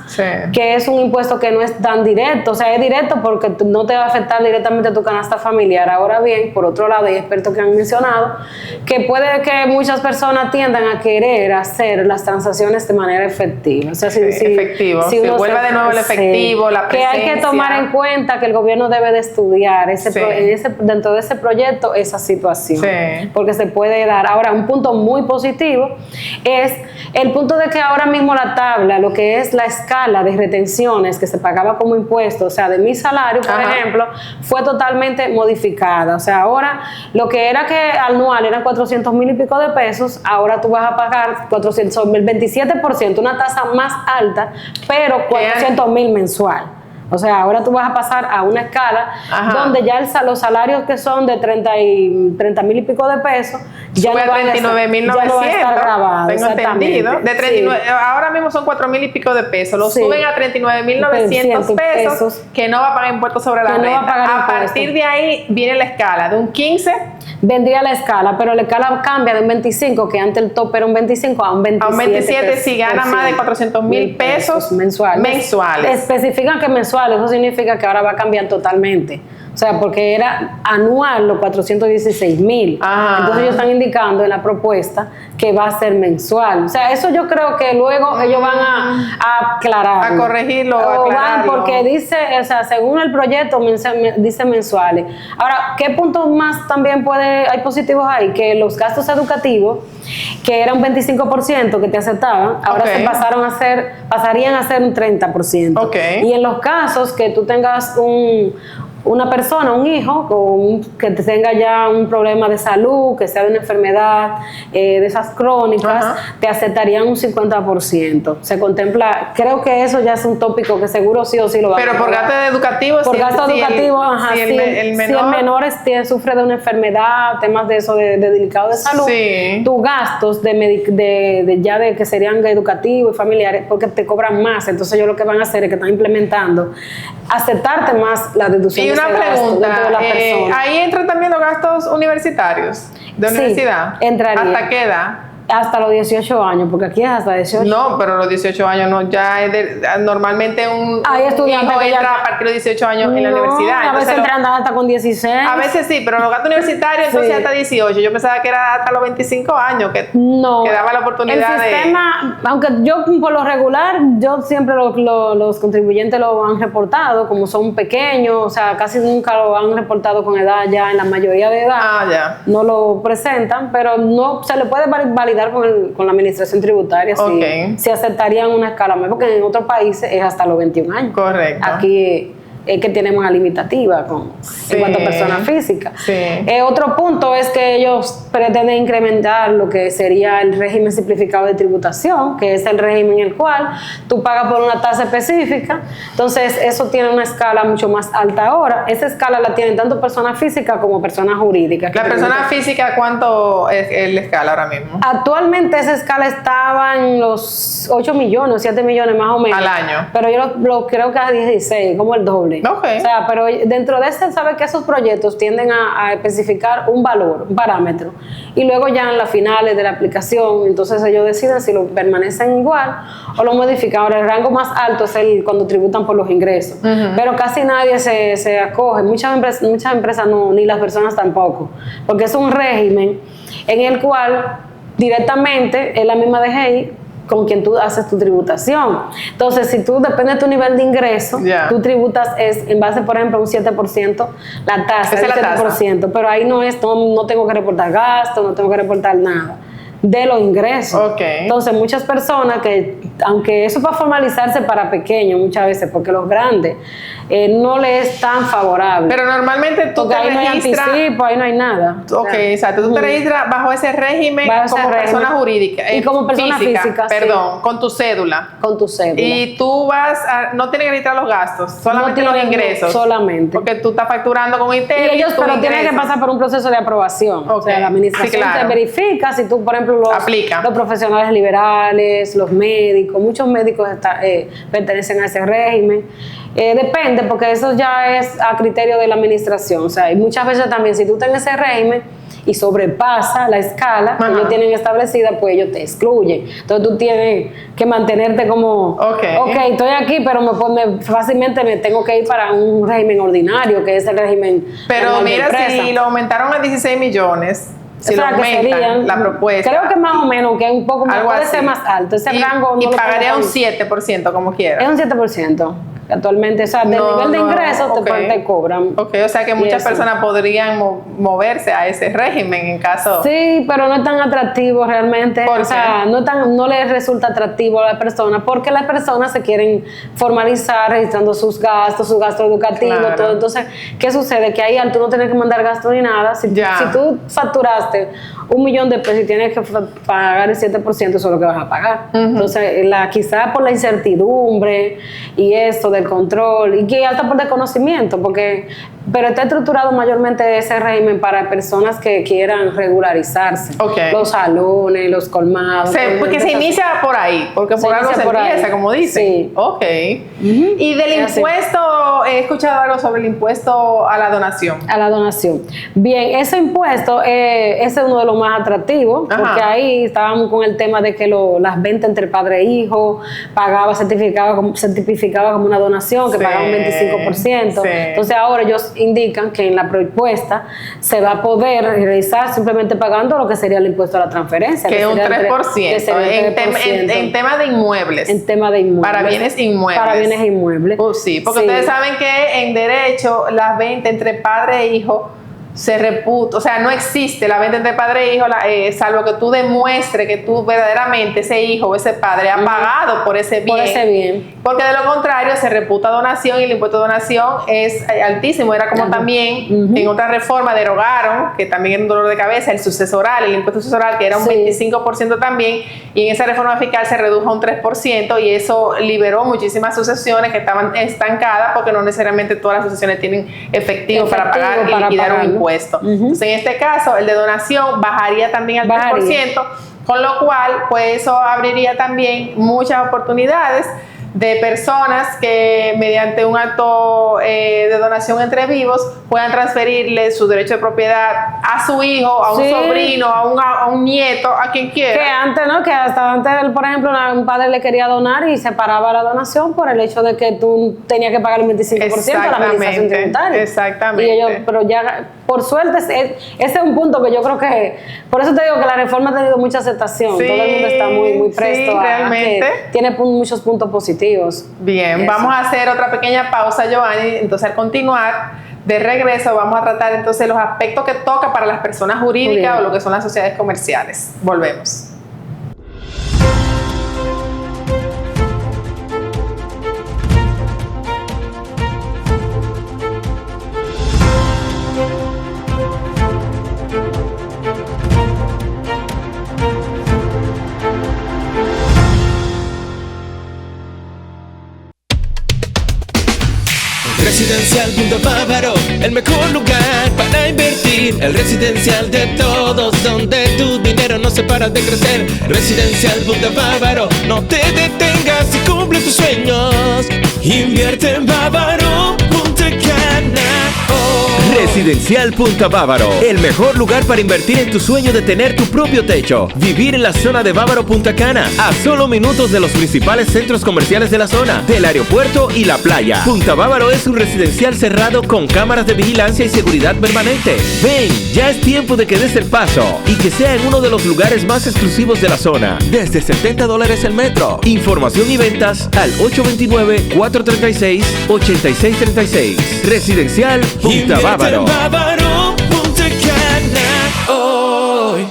Speaker 2: que es un impuesto que no es tan directo. O sea, es directo porque no te va a afectar directamente a tu canasta familiar. Ahora bien, por otro lado, hay expertos que han mencionado que puede que muchas personas tiendan a querer hacer las transacciones de manera efectiva. O sea,
Speaker 1: efectivo. Si vuelva de nuevo el efectivo, la presencia.
Speaker 2: Que hay que tomar en cuenta que el gobierno debe de estudiar dentro de ese proyecto esa situación. Porque se puede dar. Ahora, un punto muy positivo es el punto de que ahora mismo la tabla, lo que es la escala de retenciones que se pagaba como impuesto, o sea, de mi salario, por ejemplo, fue totalmente modificada. O sea, ahora lo que era que anual eran 400,000 y pico de pesos, ahora tú vas a pagar 400,000, 27%, una tasa más alta, pero 400,000 mensual. O sea, ahora tú vas a pasar a una escala donde ya los salarios que son de 30,000 y pico de pesos ya
Speaker 1: sube
Speaker 2: no
Speaker 1: a
Speaker 2: van a estar-
Speaker 1: 39.900.
Speaker 2: ya no va a estar grabado,
Speaker 1: tengo
Speaker 2: exactamente.
Speaker 1: entendido. De 39,
Speaker 2: Sí.
Speaker 1: ahora mismo son 4.000 y pico de pesos. Lo
Speaker 2: Sí.
Speaker 1: suben a 39.900 pesos,
Speaker 2: pesos.
Speaker 1: que no va a pagar impuestos sobre la
Speaker 2: Que no va a
Speaker 1: renta.
Speaker 2: pagar
Speaker 1: A
Speaker 2: impuestos.
Speaker 1: partir de ahí viene la escala de un 15
Speaker 2: Vendría la escala, pero la escala cambia de un 25, que antes el tope era un 25, a un 27.
Speaker 1: a un 27 si gana más de
Speaker 2: 400
Speaker 1: 400.000 pesos mensuales.
Speaker 2: Especifican que mensuales, eso significa que ahora va a cambiar totalmente. O sea, porque era anual los 416.000.
Speaker 1: Ajá.
Speaker 2: Entonces ellos están indicando en la propuesta que va a ser mensual. O sea, eso yo creo que luego ellos van a aclarar.
Speaker 1: A corregirlo, a
Speaker 2: Van
Speaker 1: aclararlo.
Speaker 2: porque dice, o sea, según el proyecto dice mensuales. Ahora, ¿qué puntos más también hay positivos ahí? Que los gastos educativos, que era un 25% que te aceptaban, ahora
Speaker 1: Ok.
Speaker 2: pasarían a ser un 30%.
Speaker 1: Ok.
Speaker 2: Y en los casos que tú tengas una persona, un hijo, que tenga ya un problema de salud, que sea de una enfermedad de esas crónicas,
Speaker 1: Ajá.
Speaker 2: te aceptarían un 50%. Se contempla, creo que eso ya es un tópico que seguro sí o sí lo va a
Speaker 1: Pero por
Speaker 2: aprobar.
Speaker 1: gasto educativo,
Speaker 2: Por gasto educativo, ajá,
Speaker 1: si el
Speaker 2: si el menor sufre de una enfermedad, temas de eso, de delicado de salud,
Speaker 1: Sí.
Speaker 2: tus gastos de que serían educativos y familiares, porque te cobran más. Entonces ellos lo que van a hacer es que están implementando, aceptarte más la deducción
Speaker 1: Y
Speaker 2: de
Speaker 1: una
Speaker 2: ese gasto
Speaker 1: pregunta,
Speaker 2: dentro de la persona.
Speaker 1: ahí entran también los gastos universitarios de
Speaker 2: Sí,
Speaker 1: universidad.
Speaker 2: entraría.
Speaker 1: ¿Hasta qué edad?
Speaker 2: Hasta los 18 años, porque aquí es hasta 18.
Speaker 1: No, pero los 18 años no, ya es normalmente
Speaker 2: Hay
Speaker 1: un
Speaker 2: estudiantes
Speaker 1: hijo
Speaker 2: que ya-
Speaker 1: entra a partir de los 18 años en la
Speaker 2: No,
Speaker 1: universidad.
Speaker 2: a
Speaker 1: Entonces
Speaker 2: veces entran hasta con 16.
Speaker 1: a veces sí, pero los gastos universitarios entonces
Speaker 2: Sí.
Speaker 1: hasta 18. Yo pensaba que era hasta los 25 años que
Speaker 2: No,
Speaker 1: que daba la oportunidad
Speaker 2: el
Speaker 1: de...
Speaker 2: sistema, aunque yo por lo regular, yo siempre los contribuyentes lo han reportado, como son pequeños, o sea, casi nunca lo han reportado con edad ya en la mayoría de edad.
Speaker 1: Ah, ya.
Speaker 2: No lo presentan, pero no se le puede validar con la administración tributaria
Speaker 1: Ok.
Speaker 2: si aceptarían una escala más, porque en otros países es hasta los 21 años.
Speaker 1: Correcto.
Speaker 2: Aquí es que tenemos una limitativa
Speaker 1: Sí.
Speaker 2: en cuanto a personas físicas.
Speaker 1: Sí.
Speaker 2: Otro punto es que ellos pretenden incrementar lo que sería el régimen simplificado de tributación, que es el régimen en el cual tú pagas por una tasa específica. Entonces, eso tiene una escala mucho más alta ahora. Esa escala la tienen tanto personas físicas como personas jurídicas.
Speaker 1: La persona física, ¿cuánto es la escala ahora mismo?
Speaker 2: Actualmente esa escala estaba en los 8 millones, 7 millones más o menos.
Speaker 1: Al año.
Speaker 2: Pero yo lo creo que a 16, como el doble.
Speaker 1: Ok.
Speaker 2: O sea, pero dentro de ese, sabe que esos proyectos tienden a especificar un valor, un parámetro. Y luego ya en las finales de la aplicación, entonces ellos deciden si lo permanecen igual o lo modifican. Ahora, el rango más alto es cuando tributan por los ingresos. Pero casi nadie se acoge. Muchas empresas no, ni las personas tampoco. Porque es un régimen en el cual directamente es la misma DGI con quien tú haces tu tributación. Entonces, si tú depende de tu nivel de ingreso,
Speaker 1: Ya.
Speaker 2: tú tributas en base, por ejemplo, a un 7%, la tasa
Speaker 1: Esa
Speaker 2: del
Speaker 1: es la tasa.
Speaker 2: 7%, pero ahí no tengo que reportar gastos, no tengo que reportar nada de los ingresos.
Speaker 1: Ok.
Speaker 2: Entonces, muchas personas que, aunque eso va a formalizarse para pequeños muchas veces, porque los grandes no les es tan favorable.
Speaker 1: Pero normalmente tú
Speaker 2: porque
Speaker 1: te
Speaker 2: ahí no hay
Speaker 1: registras...
Speaker 2: anticipo, ahí no hay nada.
Speaker 1: Ok, exacto. Tú te registras bajo ese régimen
Speaker 2: Bajo ese
Speaker 1: como
Speaker 2: régimen.
Speaker 1: persona jurídica.
Speaker 2: Y como persona física, sí.
Speaker 1: Perdón, con tu cédula.
Speaker 2: Con tu cédula.
Speaker 1: Y tú no tienes que registrar los gastos, solamente
Speaker 2: No
Speaker 1: los
Speaker 2: tiene-
Speaker 1: ingresos.
Speaker 2: Porque
Speaker 1: Porque tú estás facturando con
Speaker 2: y
Speaker 1: Intel.
Speaker 2: ellos, pero tienen que pasar por un proceso de aprobación. O
Speaker 1: Ok,
Speaker 2: sea, la administración
Speaker 1: sí, claro.
Speaker 2: te verifica si tú, por ejemplo,
Speaker 1: Aplica.
Speaker 2: los profesionales liberales, los médicos, muchos médicos pertenecen a ese régimen. Depende, porque eso ya es a criterio de la administración. O sea, y muchas veces también, si tú estás en ese régimen y sobrepasa la escala que
Speaker 1: Ajá.
Speaker 2: ellos tienen establecida, pues ellos te excluyen. Entonces tú tienes que mantenerte como,
Speaker 1: Ok.
Speaker 2: estoy aquí, pero fácilmente me tengo que ir para un régimen ordinario, que es el régimen
Speaker 1: Pero
Speaker 2: normal de
Speaker 1: mira,
Speaker 2: empresa.
Speaker 1: si lo aumentaron a 16 millones, si
Speaker 2: O
Speaker 1: lo
Speaker 2: sea, que
Speaker 1: aumentan
Speaker 2: serían-
Speaker 1: la propuesta.
Speaker 2: Creo que más o menos, que es un poco más,
Speaker 1: algo
Speaker 2: puede
Speaker 1: así.
Speaker 2: ser más alto. Ese rango no
Speaker 1: y
Speaker 2: lo
Speaker 1: pagaría
Speaker 2: pongo
Speaker 1: un
Speaker 2: tan-
Speaker 1: 7% como quiera.
Speaker 2: Es un 7%. Actualmente, o sea, del
Speaker 1: No,
Speaker 2: nivel de
Speaker 1: no,
Speaker 2: ingresos
Speaker 1: ok.
Speaker 2: te cobran.
Speaker 1: Ok, o sea que
Speaker 2: Y
Speaker 1: muchas
Speaker 2: eso.
Speaker 1: personas podrían moverse a ese régimen en caso...
Speaker 2: Sí, pero no es tan atractivo realmente.
Speaker 1: ¿Por
Speaker 2: O sea, no les resulta atractivo a la persona porque las personas se quieren formalizar registrando sus gastos educativos,
Speaker 1: Claro.
Speaker 2: todo. Entonces, ¿qué sucede? Que ahí al tú no tienes que mandar gastos ni nada. Si
Speaker 1: Ya.
Speaker 2: tú facturaste 1 millón de pesos y tienes que pagar el 7%, eso es lo que vas a pagar. Entonces, quizá por la incertidumbre y eso del control, y que hasta por desconocimiento, porque pero está estructurado mayormente ese régimen para personas que quieran regularizarse.
Speaker 1: Okay.
Speaker 2: Los salones, los colmados.
Speaker 1: Porque se inicia por ahí, porque por algo se empieza,
Speaker 2: ahí,
Speaker 1: como dicen.
Speaker 2: Sí.
Speaker 1: Ok. Y del impuesto, he escuchado algo sobre el impuesto a la donación.
Speaker 2: A la donación. Bien, ese impuesto, ese es uno de los más atractivos, porque ahí estábamos con el tema de que las ventas entre padre e hijo certificaba como una donación, que pagaba un 25%.
Speaker 1: Sí.
Speaker 2: Entonces ahora ellos indican que en la propuesta se va a poder realizar simplemente pagando lo que sería el impuesto a la transferencia.
Speaker 1: Que es un 3%. En tema de inmuebles.
Speaker 2: En tema de inmuebles.
Speaker 1: Para bienes inmuebles.
Speaker 2: Para bienes inmuebles.
Speaker 1: Sí, porque ustedes saben que en derecho las ventas entre padre e hijo se reputa, o sea, no existe la venta entre padre e hijo, salvo que tú demuestres que tú verdaderamente ese hijo o ese padre ha pagado por ese bien.
Speaker 2: Por ese bien.
Speaker 1: Porque de lo contrario se reputa donación y el impuesto de donación es altísimo. Era como también en otra reforma derogaron, que también era un dolor de cabeza, el sucesoral, el impuesto sucesoral, que era un 25% también, y en esa reforma fiscal se redujo a un 3%, y eso liberó muchísimas sucesiones que estaban estancadas porque no necesariamente todas las sucesiones tienen efectivo para pagar y liquidar un impuesto. Entonces, en este caso, el de donación bajaría también al 3%, con lo cual, pues eso abriría también muchas oportunidades de personas que mediante un acto de donación entre vivos puedan transferirle su derecho de propiedad a su hijo, a un sobrino, a un nieto, a quien quiera.
Speaker 2: Que antes, ¿no? Que hasta antes, por ejemplo, un padre le quería donar y separaba la donación por el hecho de que tú tenías que pagar el 25% a la administración tributaria.
Speaker 1: Exactamente.
Speaker 2: Y ellos, pero ya, por suerte, ese es un punto que yo creo que, por eso te digo que la reforma ha tenido mucha aceptación.
Speaker 1: Sí,
Speaker 2: todo el mundo está muy presto a
Speaker 1: realmente.
Speaker 2: que tiene muchos puntos positivos.
Speaker 1: Bien, vamos a hacer otra pequeña pausa, Giovanni. Entonces, al continuar, de regreso, vamos a tratar entonces los aspectos que toca para las personas jurídicas o lo que son las sociedades comerciales. Volvemos.
Speaker 4: Residencial Punto Bávaro, el mejor lugar para invertir. El residencial de todos, donde tu dinero no se para de crecer. Residencial Punto Bávaro, no te detengas y cumple tus sueños. Invierte en Bávaro, Punta Cana.
Speaker 5: Residencial Punta Bávaro, el mejor lugar para invertir en tu sueño de tener tu propio techo. Vivir en la zona de Bávaro Punta Cana, a solo minutos de los principales centros comerciales de la zona, del aeropuerto y la playa. Punta Bávaro es un residencial cerrado con cámaras de vigilancia y seguridad permanente. Ven, ya es tiempo de que des el paso y que sea en uno de los lugares más exclusivos de la zona. Desde $70 el metro. Información y ventas al 829-436-8636. Residencial Punta Bávaro.
Speaker 4: Bávaro, Punta Cana, hoy.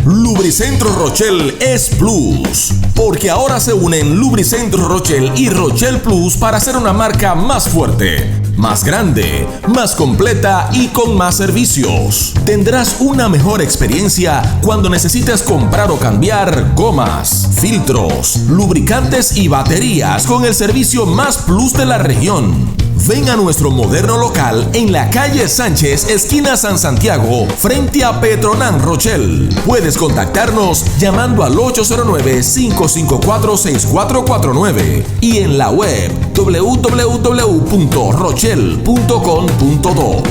Speaker 3: Lubricentro Rochelle es Plus, porque ahora se unen Lubricentro Rochelle y Rochelle Plus para hacer una marca más fuerte, más grande, más completa y con más servicios. Tendrás una mejor experiencia cuando necesites comprar o cambiar gomas, filtros, lubricantes y baterías con el servicio más plus de la región. Ven a nuestro moderno local en la calle Sánchez, esquina San Santiago, frente a Petronan Rochelle. Puedes contactarnos llamando al 809-554-6449 y en la web www.rochelle.com.do.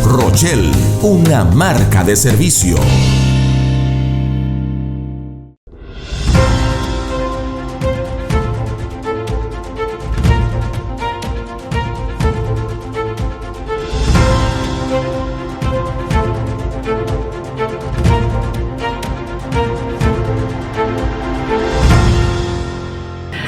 Speaker 3: Rochelle, una marca de servicio.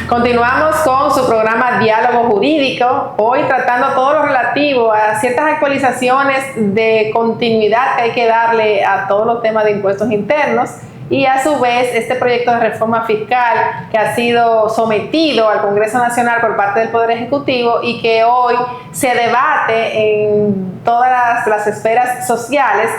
Speaker 1: Continuamos con su programa Diálogo Jurídico, hoy tratando todo lo relativo a ciertas actualizaciones de continuidad que hay que darle a todos los temas de impuestos internos y a su vez este proyecto de reforma fiscal que ha sido sometido al Congreso Nacional por parte del Poder Ejecutivo y que hoy se debate en todas las esferas sociales,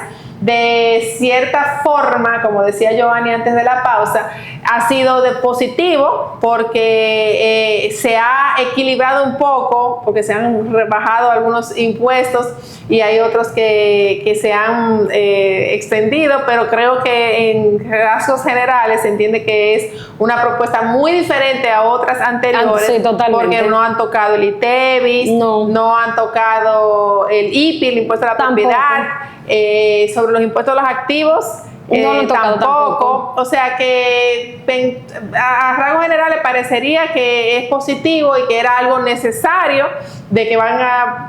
Speaker 1: de cierta forma, como decía Giovanni antes de la pausa, ha sido de positivo porque se ha equilibrado un poco, porque se han rebajado algunos impuestos y hay otros que se han extendido, pero creo que en rasgos generales se entiende que es una propuesta muy diferente a otras anteriores,
Speaker 2: sí, totalmente.
Speaker 1: porque no han tocado el ITEVIS, no han tocado el IPI, el impuesto a la propiedad, sobre los impuestos a los activos,
Speaker 2: no lo han tocado tampoco.
Speaker 1: O sea que a rasgos generales parecería que es positivo y que era algo necesario, de que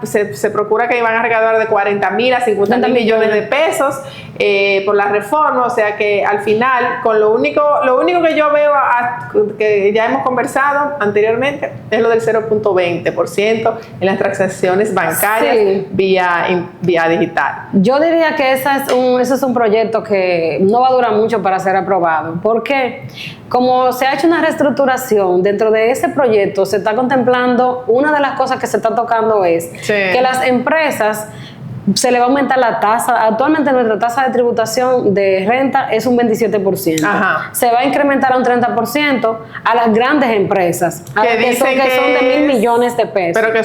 Speaker 1: se procura que van a recaudar de 40.000 a 50.000 millones de pesos por la reforma. O sea que al final, con lo único que yo veo que ya hemos conversado anteriormente es lo del 0.20% en las transacciones bancarias vía digital.
Speaker 2: Yo diría que ese es un proyecto que no va a durar mucho para ser aprobado. ¿Por qué? Como se ha hecho una reestructuración, dentro de ese proyecto se está contemplando, una de las cosas que se está tocando es que las empresas se le va a aumentar la tasa. Actualmente nuestra tasa de tributación de renta es un 27%. Ajá. Se va a incrementar a un 30% a las grandes empresas, que son de 1.000 millones de pesos.
Speaker 1: Pero que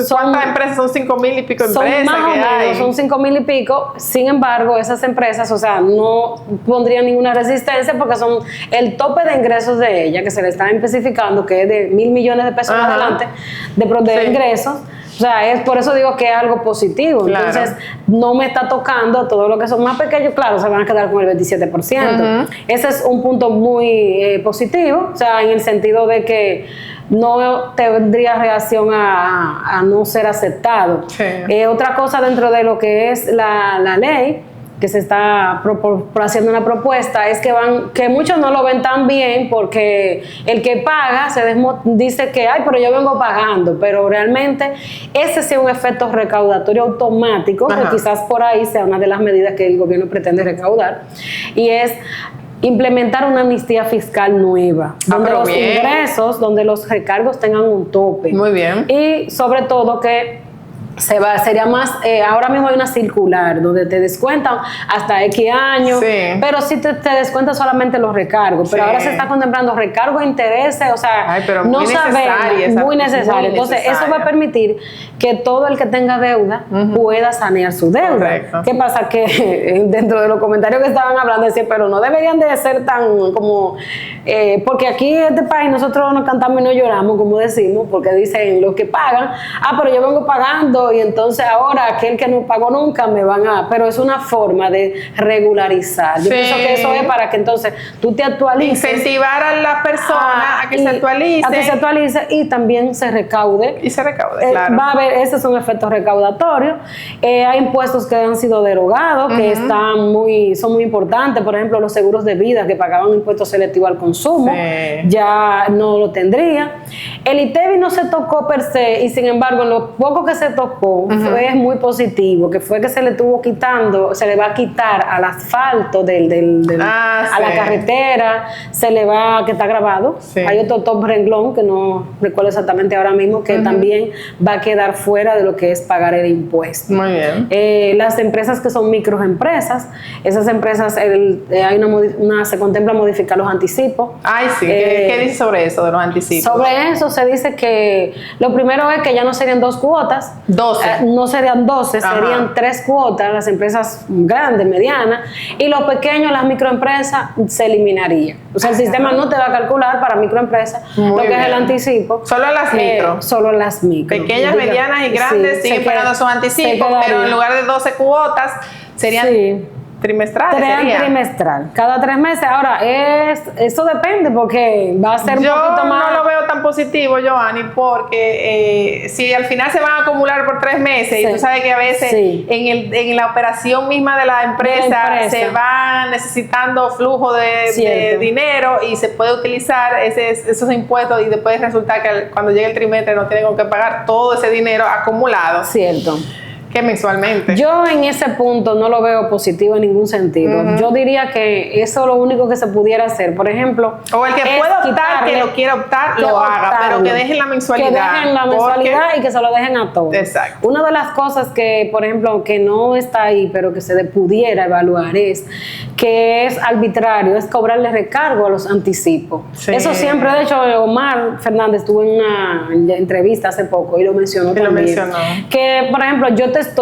Speaker 1: ¿cuántas empresas? Son 5.000 y pico empresas.
Speaker 2: Más o menos, son 5.000 y pico. Sin embargo, esas empresas, o sea, no pondrían ninguna resistencia porque son el tope de ingresos de ellas, que se le está especificando que es de 1.000 millones de pesos en adelante de ingresos. O sea, por eso digo que es algo positivo. Claro. Entonces, no me está tocando todo lo que son más pequeños, claro, se van a quedar con el 27%. Ese es un punto muy positivo, o sea, en el sentido de que no tendría reacción a no ser aceptado. Sí. Otra cosa dentro de lo que es la ley, que se está haciendo una propuesta, es que muchos no lo ven tan bien, porque el que paga dice que, pero yo vengo pagando, pero realmente ese sí es un efecto recaudatorio automático, que quizás por ahí sea una de las medidas que el gobierno pretende recaudar, y es implementar una amnistía fiscal nueva, donde los ingresos, donde los recargos tengan un tope.
Speaker 1: Muy bien.
Speaker 2: Y sobre todo que sería más, ahora mismo hay una circular donde te descuentan hasta X años, pero sí te descuentan solamente los recargos, pero ahora se está contemplando recargo de intereses, o sea, no sabemos, muy necesario. Entonces, eso va a permitir que todo el que tenga deuda pueda sanear su deuda. Correcto. ¿Qué pasa? Que dentro de los comentarios que estaban hablando, decían, pero no deberían de ser tan como, porque aquí en este país nosotros nos cantamos y no lloramos, como decimos, porque dicen los que pagan, pero yo vengo pagando, y entonces ahora aquel que no pagó nunca me van a... Pero es una forma de regularizar. Yo pienso que eso es para que entonces tú te actualices.
Speaker 1: Incentivar a la persona a que se actualice.
Speaker 2: A que se actualice y también se recaude.
Speaker 1: Y se recaude, claro.
Speaker 2: Va a haber, ese es un efecto recaudatorio. Hay impuestos que han sido derogados, que son muy importantes. Por ejemplo, los seguros de vida que pagaban un impuesto selectivo al consumo, ya no lo tendría. El ITEVIS no se tocó per se, y sin embargo, en lo poco que se tocó, fue muy positivo, que fue que se le va a quitar al asfalto a la carretera, que está grabado. Hay otro top renglón que no recuerdo exactamente ahora mismo, que también va a quedar fuera de lo que es pagar el impuesto.
Speaker 1: Muy bien.
Speaker 2: Las empresas que son microempresas, esas empresas se contempla modificar los anticipos.
Speaker 1: Ay, sí. ¿Qué dice sobre eso, de los anticipos?
Speaker 2: Sobre eso se dice que lo primero es que ya no serían 2 cuotas.
Speaker 1: 12.
Speaker 2: No serían 12, serían 3 cuotas, las empresas grandes, medianas, y los pequeños, las microempresas, se eliminaría. O sea, el sistema no te va a calcular para microempresas lo que es el anticipo.
Speaker 1: Solo las micro.
Speaker 2: Solo las micro.
Speaker 1: Pequeñas, medianas y grandes siguen pagando sus anticipos, pero en lugar de 12 cuotas serían... Trimestrales sería.
Speaker 2: Trimestral, cada 3 meses. Ahora, eso depende, porque va a ser un poquito más...
Speaker 1: Yo no lo veo tan positivo, Giovanni, porque si al final se van a acumular por 3 meses, y tú sabes que a veces en la operación misma de la empresa se va necesitando flujo de dinero, y se puede utilizar esos impuestos, y después resulta que cuando llegue el trimestre no tienen con qué pagar todo ese dinero acumulado.
Speaker 2: Cierto.
Speaker 1: que mensualmente.
Speaker 2: Yo en ese punto no lo veo positivo en ningún sentido. Yo diría que eso es lo único que se pudiera hacer. Por ejemplo,
Speaker 1: O el que pueda optar, que lo quiera optar, lo haga, pero que dejen la mensualidad.
Speaker 2: Que dejen la mensualidad y que se lo dejen a todos.
Speaker 1: Exacto.
Speaker 2: Una de las cosas que, por ejemplo, que no está ahí, pero que se pudiera evaluar es que es arbitrario, es cobrarle recargo a los anticipos.
Speaker 1: Sí.
Speaker 2: Eso siempre, de hecho, Omar Fernández estuvo en una entrevista hace poco y lo mencionó también. Que, por ejemplo,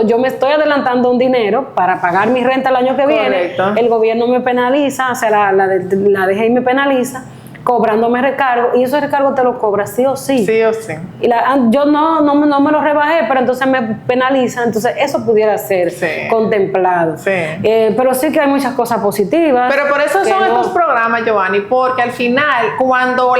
Speaker 2: yo me estoy adelantando un dinero para pagar mi renta el año que viene, el gobierno me penaliza, o sea, la DGI me penaliza, cobrándome recargo, y ese recargo te lo cobra sí o sí.
Speaker 1: Sí o sí.
Speaker 2: Y yo no me lo rebajé, pero entonces me penalizan, entonces eso pudiera ser contemplado.
Speaker 1: Sí.
Speaker 2: Pero sí que hay muchas cosas positivas.
Speaker 1: Pero por eso son estos programas, Giovanni, porque al final, cuando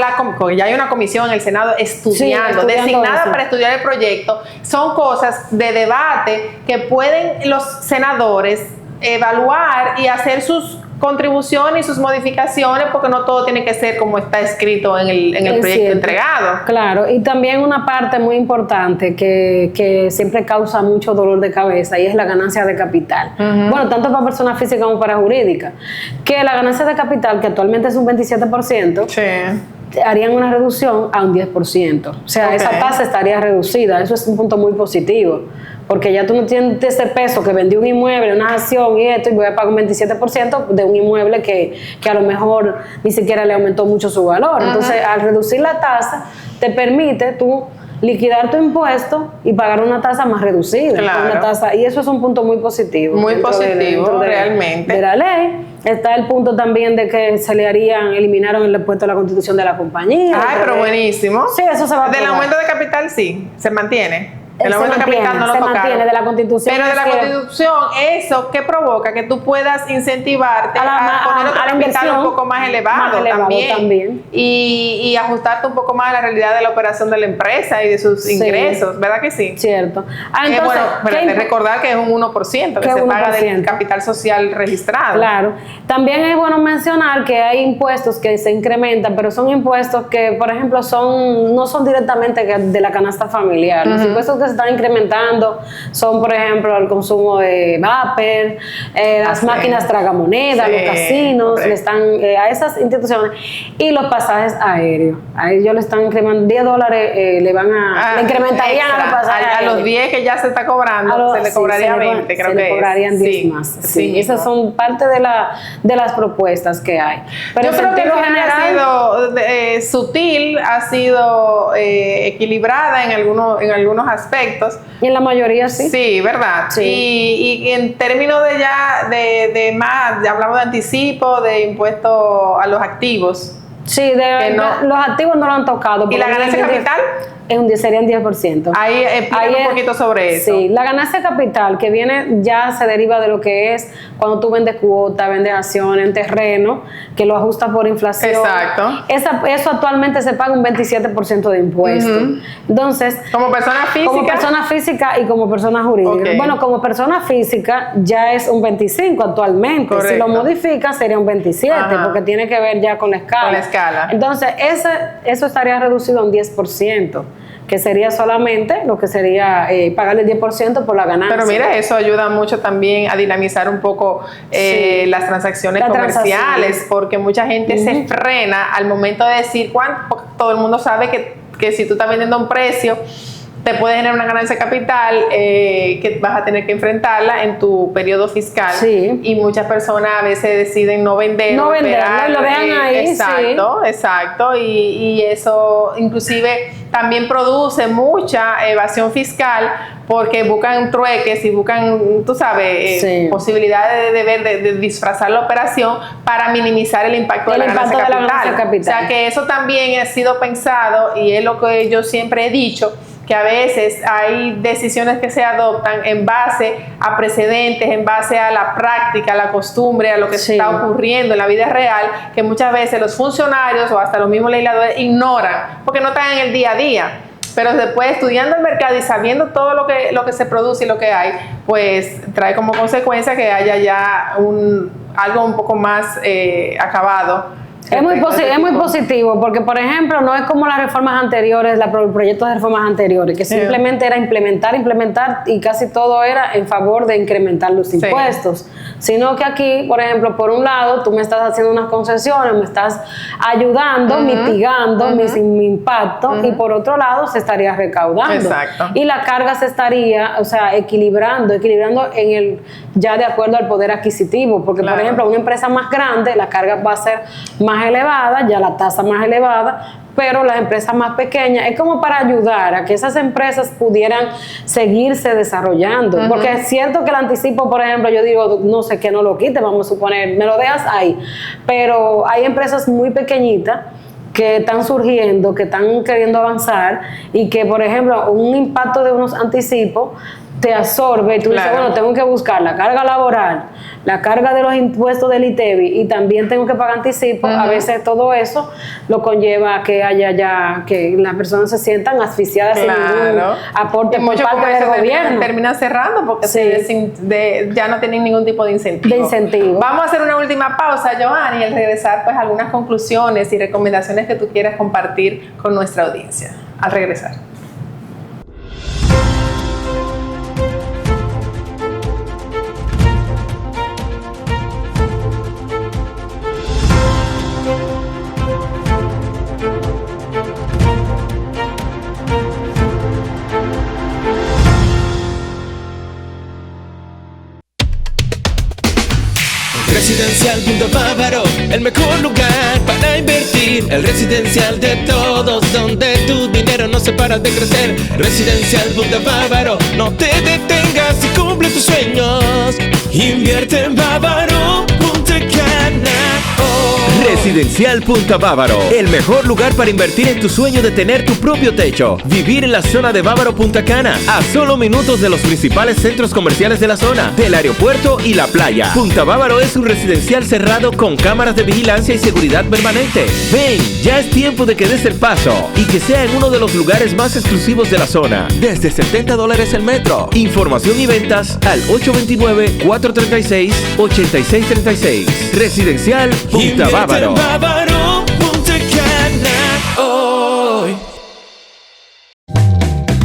Speaker 1: ya hay una comisión en el Senado estudiando designada para estudiar el proyecto, son cosas de debate que pueden los senadores evaluar y hacer sus contribuciones y sus modificaciones, porque no todo tiene que ser como está escrito en el proyecto entregado.
Speaker 2: Claro, y también una parte muy importante que siempre causa mucho dolor de cabeza, y es la ganancia de capital. Bueno, tanto para personas físicas como para jurídicas, que la ganancia de capital, que actualmente es un 27%, harían una reducción a un 10%. O sea, esa tasa estaría reducida. Eso es un punto muy positivo, porque ya tú no tienes ese peso que vendí un inmueble, una acción y esto, y voy a pagar un 27% de un inmueble que a lo mejor ni siquiera le aumentó mucho su valor. Entonces, al reducir la tasa, te permite tú liquidar tu impuesto y pagar una tasa más reducida.
Speaker 1: Claro.
Speaker 2: Una tasa, y eso es un punto muy positivo.
Speaker 1: Muy positivo, realmente.
Speaker 2: De la ley. Está el punto también de que eliminaron el impuesto a la constitución de la compañía.
Speaker 1: Ay, pero buenísimo.
Speaker 2: Sí, eso se va a
Speaker 1: Del
Speaker 2: aprobar.
Speaker 1: aumento de capital sí, se mantiene. El
Speaker 2: Se
Speaker 1: aumento de capital no lo
Speaker 2: se
Speaker 1: tocaron.
Speaker 2: mantiene de la constitución.
Speaker 1: Pero de la constitución, eso que provoca que tú puedas incentivarte a poner otro capital un poco más elevado también. Y ajustarte un poco más a la realidad de la operación de la empresa y de sus ingresos, ¿verdad que sí?
Speaker 2: Cierto.
Speaker 1: Bueno, recordar que es un 1% que se paga del capital social registrado.
Speaker 2: Claro. También es bueno mencionar que hay impuestos que se incrementan, pero son impuestos que, por ejemplo, no son directamente de la canasta familiar. Los impuestos que se están incrementando son, por ejemplo, el consumo de vapor, las máquinas tragamonedas, los casinos, le están a esas instituciones, y los pasajes aéreos. A ellos le están incrementando $10, le incrementarían a los pasajes
Speaker 1: a
Speaker 2: aéreos.
Speaker 1: los 10 que ya se está cobrando, se le cobraría 20, creo que
Speaker 2: se le cobrarían 10 más. Sí, esas son parte de las propuestas que hay. Pero
Speaker 1: yo creo que ha sido sutil, ha sido equilibrada en algunos aspectos.
Speaker 2: Y en la mayoría sí.
Speaker 1: Sí, ¿verdad?
Speaker 2: Sí.
Speaker 1: Y en términos de más, ya hablamos de anticipo, de impuesto a los activos.
Speaker 2: Sí, los activos no lo han tocado.
Speaker 1: ¿Y la ganancia de capital?
Speaker 2: Serían 10%.
Speaker 1: Ahí explica un poquito sobre eso.
Speaker 2: Sí, la ganancia de capital que ya se deriva de lo que es cuando tú vendes cuota, vendes acciones, un terreno, que lo ajustas por inflación.
Speaker 1: Exacto.
Speaker 2: Eso actualmente se paga un 27% de impuestos. Entonces,
Speaker 1: como persona física.
Speaker 2: Como persona física y como persona jurídica.
Speaker 1: Okay.
Speaker 2: Bueno, como persona física ya es un 25% actualmente.
Speaker 1: Correcto.
Speaker 2: Si lo modifica sería un 27%, porque tiene que ver ya con la escala.
Speaker 1: Con la escala.
Speaker 2: Entonces, eso estaría reducido a un 10%. Que sería solamente lo que sería pagarle el 10% por la ganancia.
Speaker 1: Pero mira, eso ayuda mucho también a dinamizar un poco las transacciones comerciales, porque mucha gente se frena al momento de decir cuánto. Todo el mundo sabe que si tú estás vendiendo a un precio, te puede generar una ganancia de capital que vas a tener que enfrentarla en tu periodo fiscal.
Speaker 2: Sí.
Speaker 1: Y muchas personas a veces deciden no vender.
Speaker 2: No venderlo, lo dejan ahí.
Speaker 1: Exacto. Y eso inclusive también produce mucha evasión fiscal, porque buscan trueques y buscan, tú sabes, posibilidades de disfrazar la operación para minimizar el impacto de la ganancia de capital. O sea que eso también ha sido pensado, y es lo que yo siempre he dicho, que a veces hay decisiones que se adoptan en base a precedentes, en base a la práctica, a la costumbre, a lo que está ocurriendo en la vida real, que muchas veces los funcionarios o hasta los mismos legisladores ignoran, porque no están en el día a día. Pero después, estudiando el mercado y sabiendo todo lo que se produce y lo que hay, pues trae como consecuencia que haya ya algo un poco más acabado
Speaker 2: Es muy positivo, porque por ejemplo no es como las reformas anteriores, los proyectos de reformas anteriores, que simplemente era implementar y casi todo era en favor de incrementar los impuestos, sino que aquí, por ejemplo, por un lado tú me estás haciendo unas concesiones, me estás ayudando, mitigando mi impacto, y por otro lado se estaría recaudando.
Speaker 1: Exacto.
Speaker 2: Y la carga se estaría, o sea, equilibrando en el, ya de acuerdo al poder adquisitivo, porque por ejemplo una empresa más grande, la carga va a ser más elevada, ya la tasa más elevada, pero las empresas más pequeñas es como para ayudar a que esas empresas pudieran seguirse desarrollando, porque es cierto que el anticipo, por ejemplo, yo digo, no sé, que no lo quite, vamos a suponer, me lo dejas ahí, pero hay empresas muy pequeñitas que están surgiendo, que están queriendo avanzar y que, por ejemplo, un impacto de unos anticipos te absorbe y tú dices, bueno, tengo que buscar la carga laboral, la carga de los impuestos del ITEVI y también tengo que pagar anticipos. A veces todo eso lo conlleva a que haya ya, que las personas se sientan asfixiadas sin ningún aporte por parte del gobierno.
Speaker 1: Termina cerrando porque ya no tienen ningún tipo de incentivo. Vamos a hacer una última pausa, Johanny, y al regresar, pues algunas conclusiones y recomendaciones que tú quieras compartir con nuestra audiencia. Al regresar.
Speaker 4: Residencial Punto Bávaro, el mejor lugar para invertir. El residencial de todos, donde tu dinero no se para de crecer. Residencial Punto Bávaro, no te detengas y cumple tus sueños. Invierte en Bávaro Punta Cana.
Speaker 5: Residencial Punta Bávaro, el mejor lugar para invertir en tu sueño de tener tu propio techo. Vivir en la zona de Bávaro Punta Cana, a solo minutos de los principales centros comerciales de la zona, del aeropuerto y la playa. Punta Bávaro es un residencial cerrado con cámaras de vigilancia y seguridad permanente. Ven, ya es tiempo de que des el paso y que sea en uno de los lugares más exclusivos de la zona. Desde $70 el metro. Información y ventas al 829-436-8636. Residencial Punta Bávaro.
Speaker 4: Bávaro Punta Cana hoy.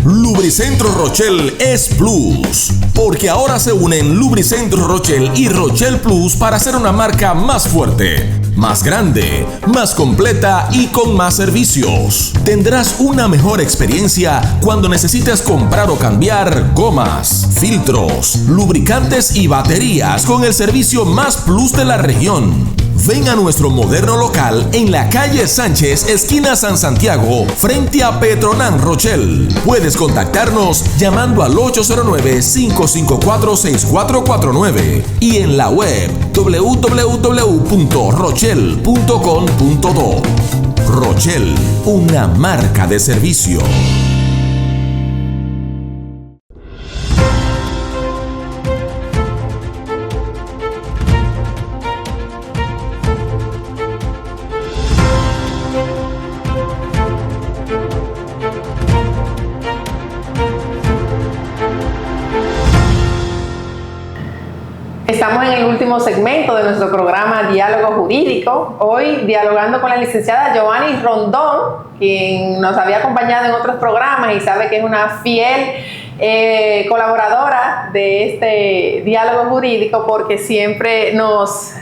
Speaker 3: Lubricentro Rochelle es Plus, porque ahora se unen Lubricentro Rochelle y Rochelle Plus para hacer una marca más fuerte, más grande, más completa y con más servicios. Tendrás una mejor experiencia cuando necesites comprar o cambiar gomas, filtros, lubricantes y baterías con el servicio más plus de la región. Ven a nuestro moderno local en la calle Sánchez, esquina San Santiago, frente a Petronan Rochelle. Puedes contactarnos llamando al 809-554-6449 y en la web www.rochelle.com.do. Rochelle, una marca de servicio.
Speaker 1: Estamos en el último segmento de nuestro programa Diálogo Jurídico. Hoy dialogando con la licenciada Giovanni Rondón, quien nos había acompañado en otros programas y sabe que es una fiel colaboradora de este Diálogo Jurídico, porque siempre nos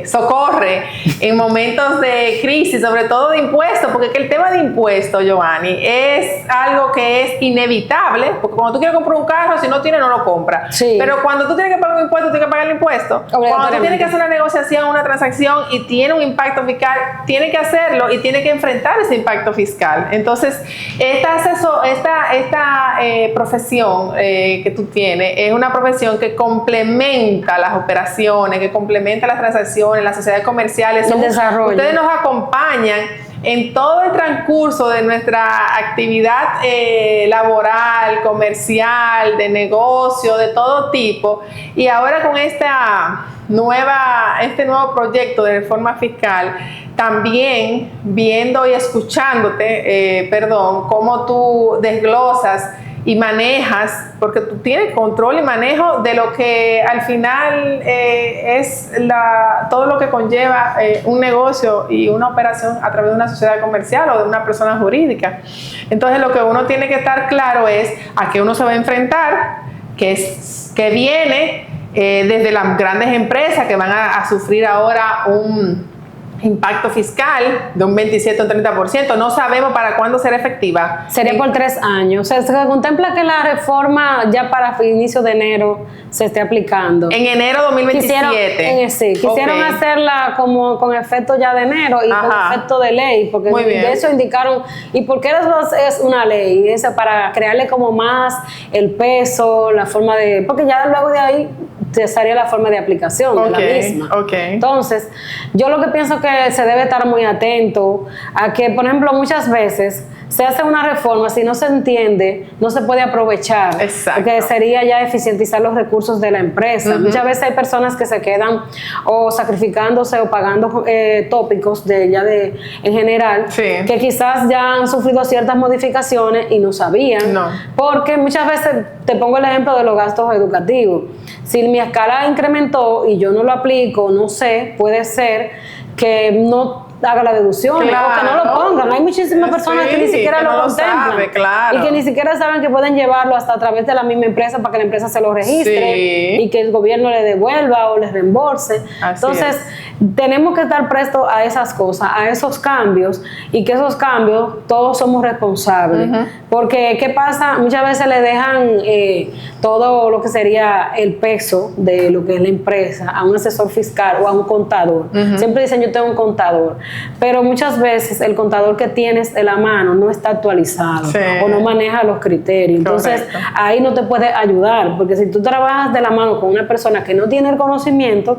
Speaker 1: socorre en momentos de crisis, sobre todo de impuestos, porque el tema de impuestos, Giovanni, es algo que es inevitable, porque cuando tú quieres comprar un carro, si no tienes, no lo compras.
Speaker 2: Sí.
Speaker 1: Pero cuando tú tienes que pagar un impuesto, tienes que pagar el impuesto. Cuando tú tienes que hacer una negociación, una transacción y tiene un impacto fiscal, tienes que hacerlo y tienes que enfrentar ese impacto fiscal. Entonces, esta profesión que tú tienes es una profesión que complementa las operaciones, que complementa las transacciones, las sociedades comerciales.
Speaker 2: El desarrollo.
Speaker 1: Ustedes nos acompañan en todo el transcurso de nuestra actividad laboral, comercial, de negocio, de todo tipo. Y ahora con este nuevo proyecto de reforma fiscal, también viendo y escuchándote, cómo tú desglosas y manejas, porque tú tienes control y manejo de lo que al final es todo lo que conlleva un negocio y una operación a través de una sociedad comercial o de una persona jurídica. Entonces lo que uno tiene que estar claro es a qué uno se va a enfrentar, que viene desde las grandes empresas que van a sufrir ahora un impacto fiscal de un 27 o 30%. No sabemos para cuándo será efectiva.
Speaker 2: Sería por 3 años. O sea, se contempla que la reforma ya para inicio de enero se esté aplicando.
Speaker 1: En enero de 2027.
Speaker 2: Quisieron hacerla como con efecto ya de enero y con efecto de ley, porque de eso indicaron. ¿Y por qué es una ley? Es para crearle como más el peso, la forma de... Porque ya luego de ahí sería la forma de aplicación de la misma. Entonces, yo lo que pienso que se debe estar muy atento a que, por ejemplo, muchas veces se hace una reforma, si no se entiende, no se puede aprovechar.
Speaker 1: Exacto.
Speaker 2: Porque sería ya eficientizar los recursos de la empresa. Muchas veces hay personas que se quedan o sacrificándose o pagando tópicos en general, que quizás ya han sufrido ciertas modificaciones y no sabían. Porque muchas veces, te pongo el ejemplo de los gastos educativos. Si mi escala incrementó y yo no lo aplico, no sé, puede ser que no haga la deducción o que no lo pongan. Hay muchísimas personas que ni siquiera lo contemplan y que ni siquiera saben que pueden llevarlo hasta a través de la misma empresa para que la empresa se lo registre y que el gobierno le devuelva o les reembolse. Entonces, tenemos que estar prestos a esas cosas, a esos cambios, y que esos cambios todos somos responsables. Porque, ¿qué pasa? Muchas veces le dejan todo lo que sería el peso de lo que es la empresa a un asesor fiscal o a un contador. Siempre dicen, yo tengo un contador. Pero muchas veces el contador que tienes de la mano no está actualizado o no maneja los criterios. Entonces, ahí no te puede ayudar, porque si tú trabajas de la mano con una persona que no tiene el conocimiento,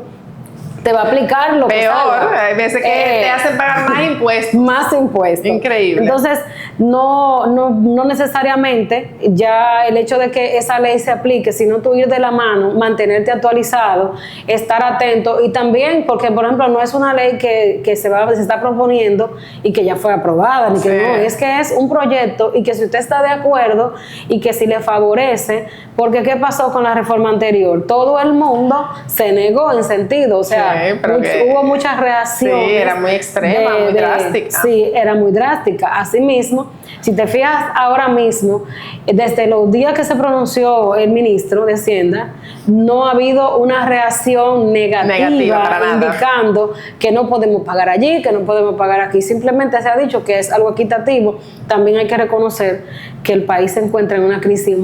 Speaker 2: te va a aplicar lo
Speaker 1: peor,
Speaker 2: que salga.
Speaker 1: Hay veces que te hacen pagar más impuestos.
Speaker 2: Más impuestos.
Speaker 1: Increíble.
Speaker 2: Entonces, no necesariamente ya el hecho de que esa ley se aplique, sino tú ir de la mano, mantenerte actualizado, estar atento, y también porque, por ejemplo, no es una ley que se está proponiendo y que ya fue aprobada, ni que no, es que es un proyecto y que si usted está de acuerdo y que si le favorece, porque ¿qué pasó con la reforma anterior? Todo el mundo se negó en sentido, o sea, hubo muchas reacciones.
Speaker 1: Sí, era muy extrema, muy drástica.
Speaker 2: Sí, era muy drástica. Asimismo, si te fijas ahora mismo, desde los días que se pronunció el ministro de Hacienda, no ha habido una reacción negativa indicando que no podemos pagar allí, que no podemos pagar aquí. Simplemente se ha dicho que es algo equitativo. También hay que reconocer que el país se encuentra en una crisis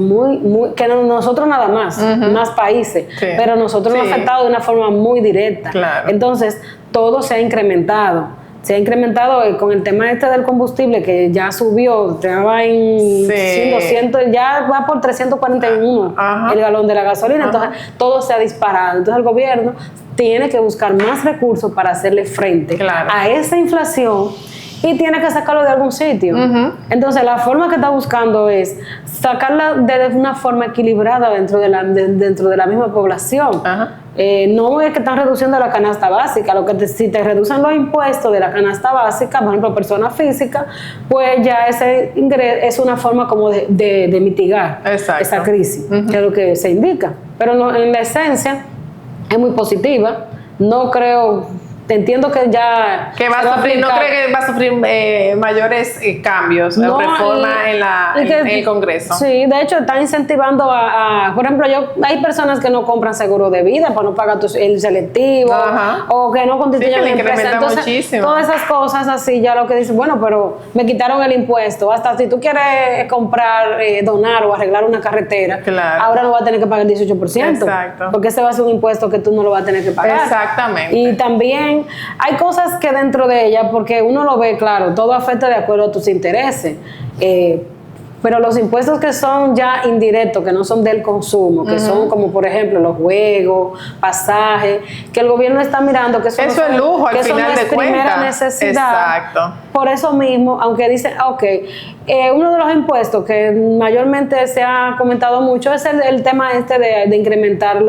Speaker 2: que no nosotros nada más, más países, pero nosotros nos ha afectado de una forma muy directa. Entonces, todo se ha incrementado. Se ha incrementado con el tema del combustible, que ya subió, estaba en 200, ya va por 341 el galón de la gasolina. Entonces, todo se ha disparado. Entonces, el gobierno tiene que buscar más recursos para hacerle frente a esa inflación y tiene que sacarlo de algún sitio. Entonces, la forma que está buscando es sacarla de una forma equilibrada dentro de la misma población. No es que están reduciendo la canasta básica, si te reducen los impuestos de la canasta básica, por ejemplo, persona física, pues ya ese ingreso es una forma como de mitigar esa crisis, que es lo que se indica. Pero no, en la esencia es muy positiva. No creo... Entiendo que ya...
Speaker 1: ¿No cree que va a sufrir mayores cambios, reforma en el Congreso?
Speaker 2: Sí, de hecho están incentivando por ejemplo, hay personas que no compran seguro de vida para no pagar el selectivo, o que no constituyen la empresa. Entonces, muchísimo. Todas esas cosas así, ya lo que dicen, bueno, pero me quitaron el impuesto. Hasta si tú quieres comprar, donar o arreglar una carretera, ahora no vas a tener que pagar el 18%. Porque ese va a ser un impuesto que tú no lo vas a tener que pagar.
Speaker 1: Exactamente.
Speaker 2: Y también hay cosas que dentro de ella, porque uno lo ve claro, todo afecta de acuerdo a tus intereses, pero los impuestos que son ya indirectos, que no son del consumo, que son como por ejemplo los juegos, pasajes, que el gobierno está mirando que eso
Speaker 1: es lujo al final de cuentas,
Speaker 2: primera necesidad. Por eso mismo, aunque dicen, uno de los impuestos que mayormente se ha comentado mucho es el tema de incrementar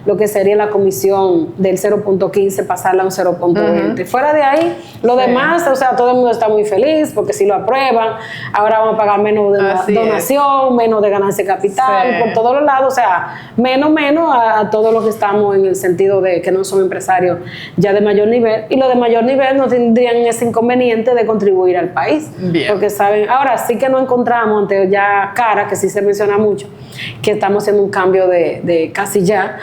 Speaker 2: lo que sería la comisión del 0.15, pasarla a un 0.20. Fuera de ahí, lo demás, o sea, todo el mundo está muy feliz porque si lo aprueban, ahora vamos a pagar menos de
Speaker 1: Así es.
Speaker 2: donación, menos de ganancia de capital,
Speaker 1: Sí.
Speaker 2: por todos los lados, o sea, menos a todos los que estamos en el sentido de que no son empresarios ya de mayor nivel, y los de mayor nivel no tendrían ese inconveniente de contribuir al país,
Speaker 1: Bien.
Speaker 2: porque saben, ahora sí que no encontramos ante ya cara, que sí se menciona mucho, que estamos haciendo un cambio de casi ya,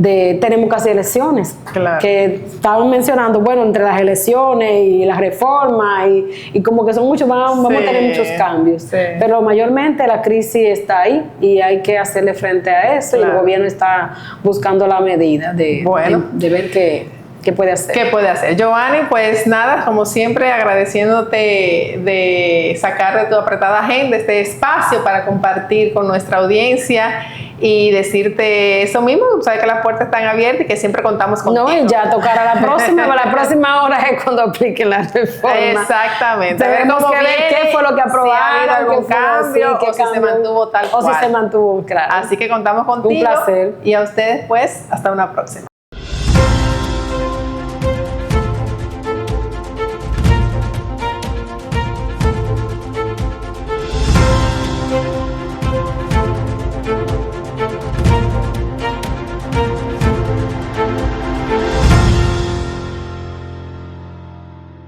Speaker 2: tenemos casi elecciones,
Speaker 1: Claro.
Speaker 2: que estaban mencionando, bueno, entre las elecciones y las reformas, y como que son muchos, vamos a tener muchos cambios,
Speaker 1: Sí.
Speaker 2: pero mayormente la crisis está ahí y hay que hacerle frente a eso, y el
Speaker 1: Claro.
Speaker 2: gobierno está buscando la medida
Speaker 1: Bueno.
Speaker 2: de ver qué puede hacer.
Speaker 1: ¿Qué puede hacer? Giovanni, pues nada, como siempre, agradeciéndote de sacar de tu apretada agenda este espacio para compartir con nuestra audiencia y decirte eso mismo, sabes que las puertas están abiertas y que siempre contamos contigo.
Speaker 2: No, y ya tocará la próxima hora es cuando apliquen la reforma.
Speaker 1: Exactamente. A ver
Speaker 2: Tenemos
Speaker 1: cómo
Speaker 2: que ver
Speaker 1: viene,
Speaker 2: qué fue lo que aprobaron,
Speaker 1: si ha habido algún
Speaker 2: qué fue,
Speaker 1: cambio,
Speaker 2: sí, qué
Speaker 1: o si se
Speaker 2: cambio,
Speaker 1: mantuvo tal
Speaker 2: o
Speaker 1: cual.
Speaker 2: si se mantuvo, claro.
Speaker 1: Así que contamos contigo.
Speaker 2: Un placer.
Speaker 1: Y a ustedes, pues, hasta una próxima.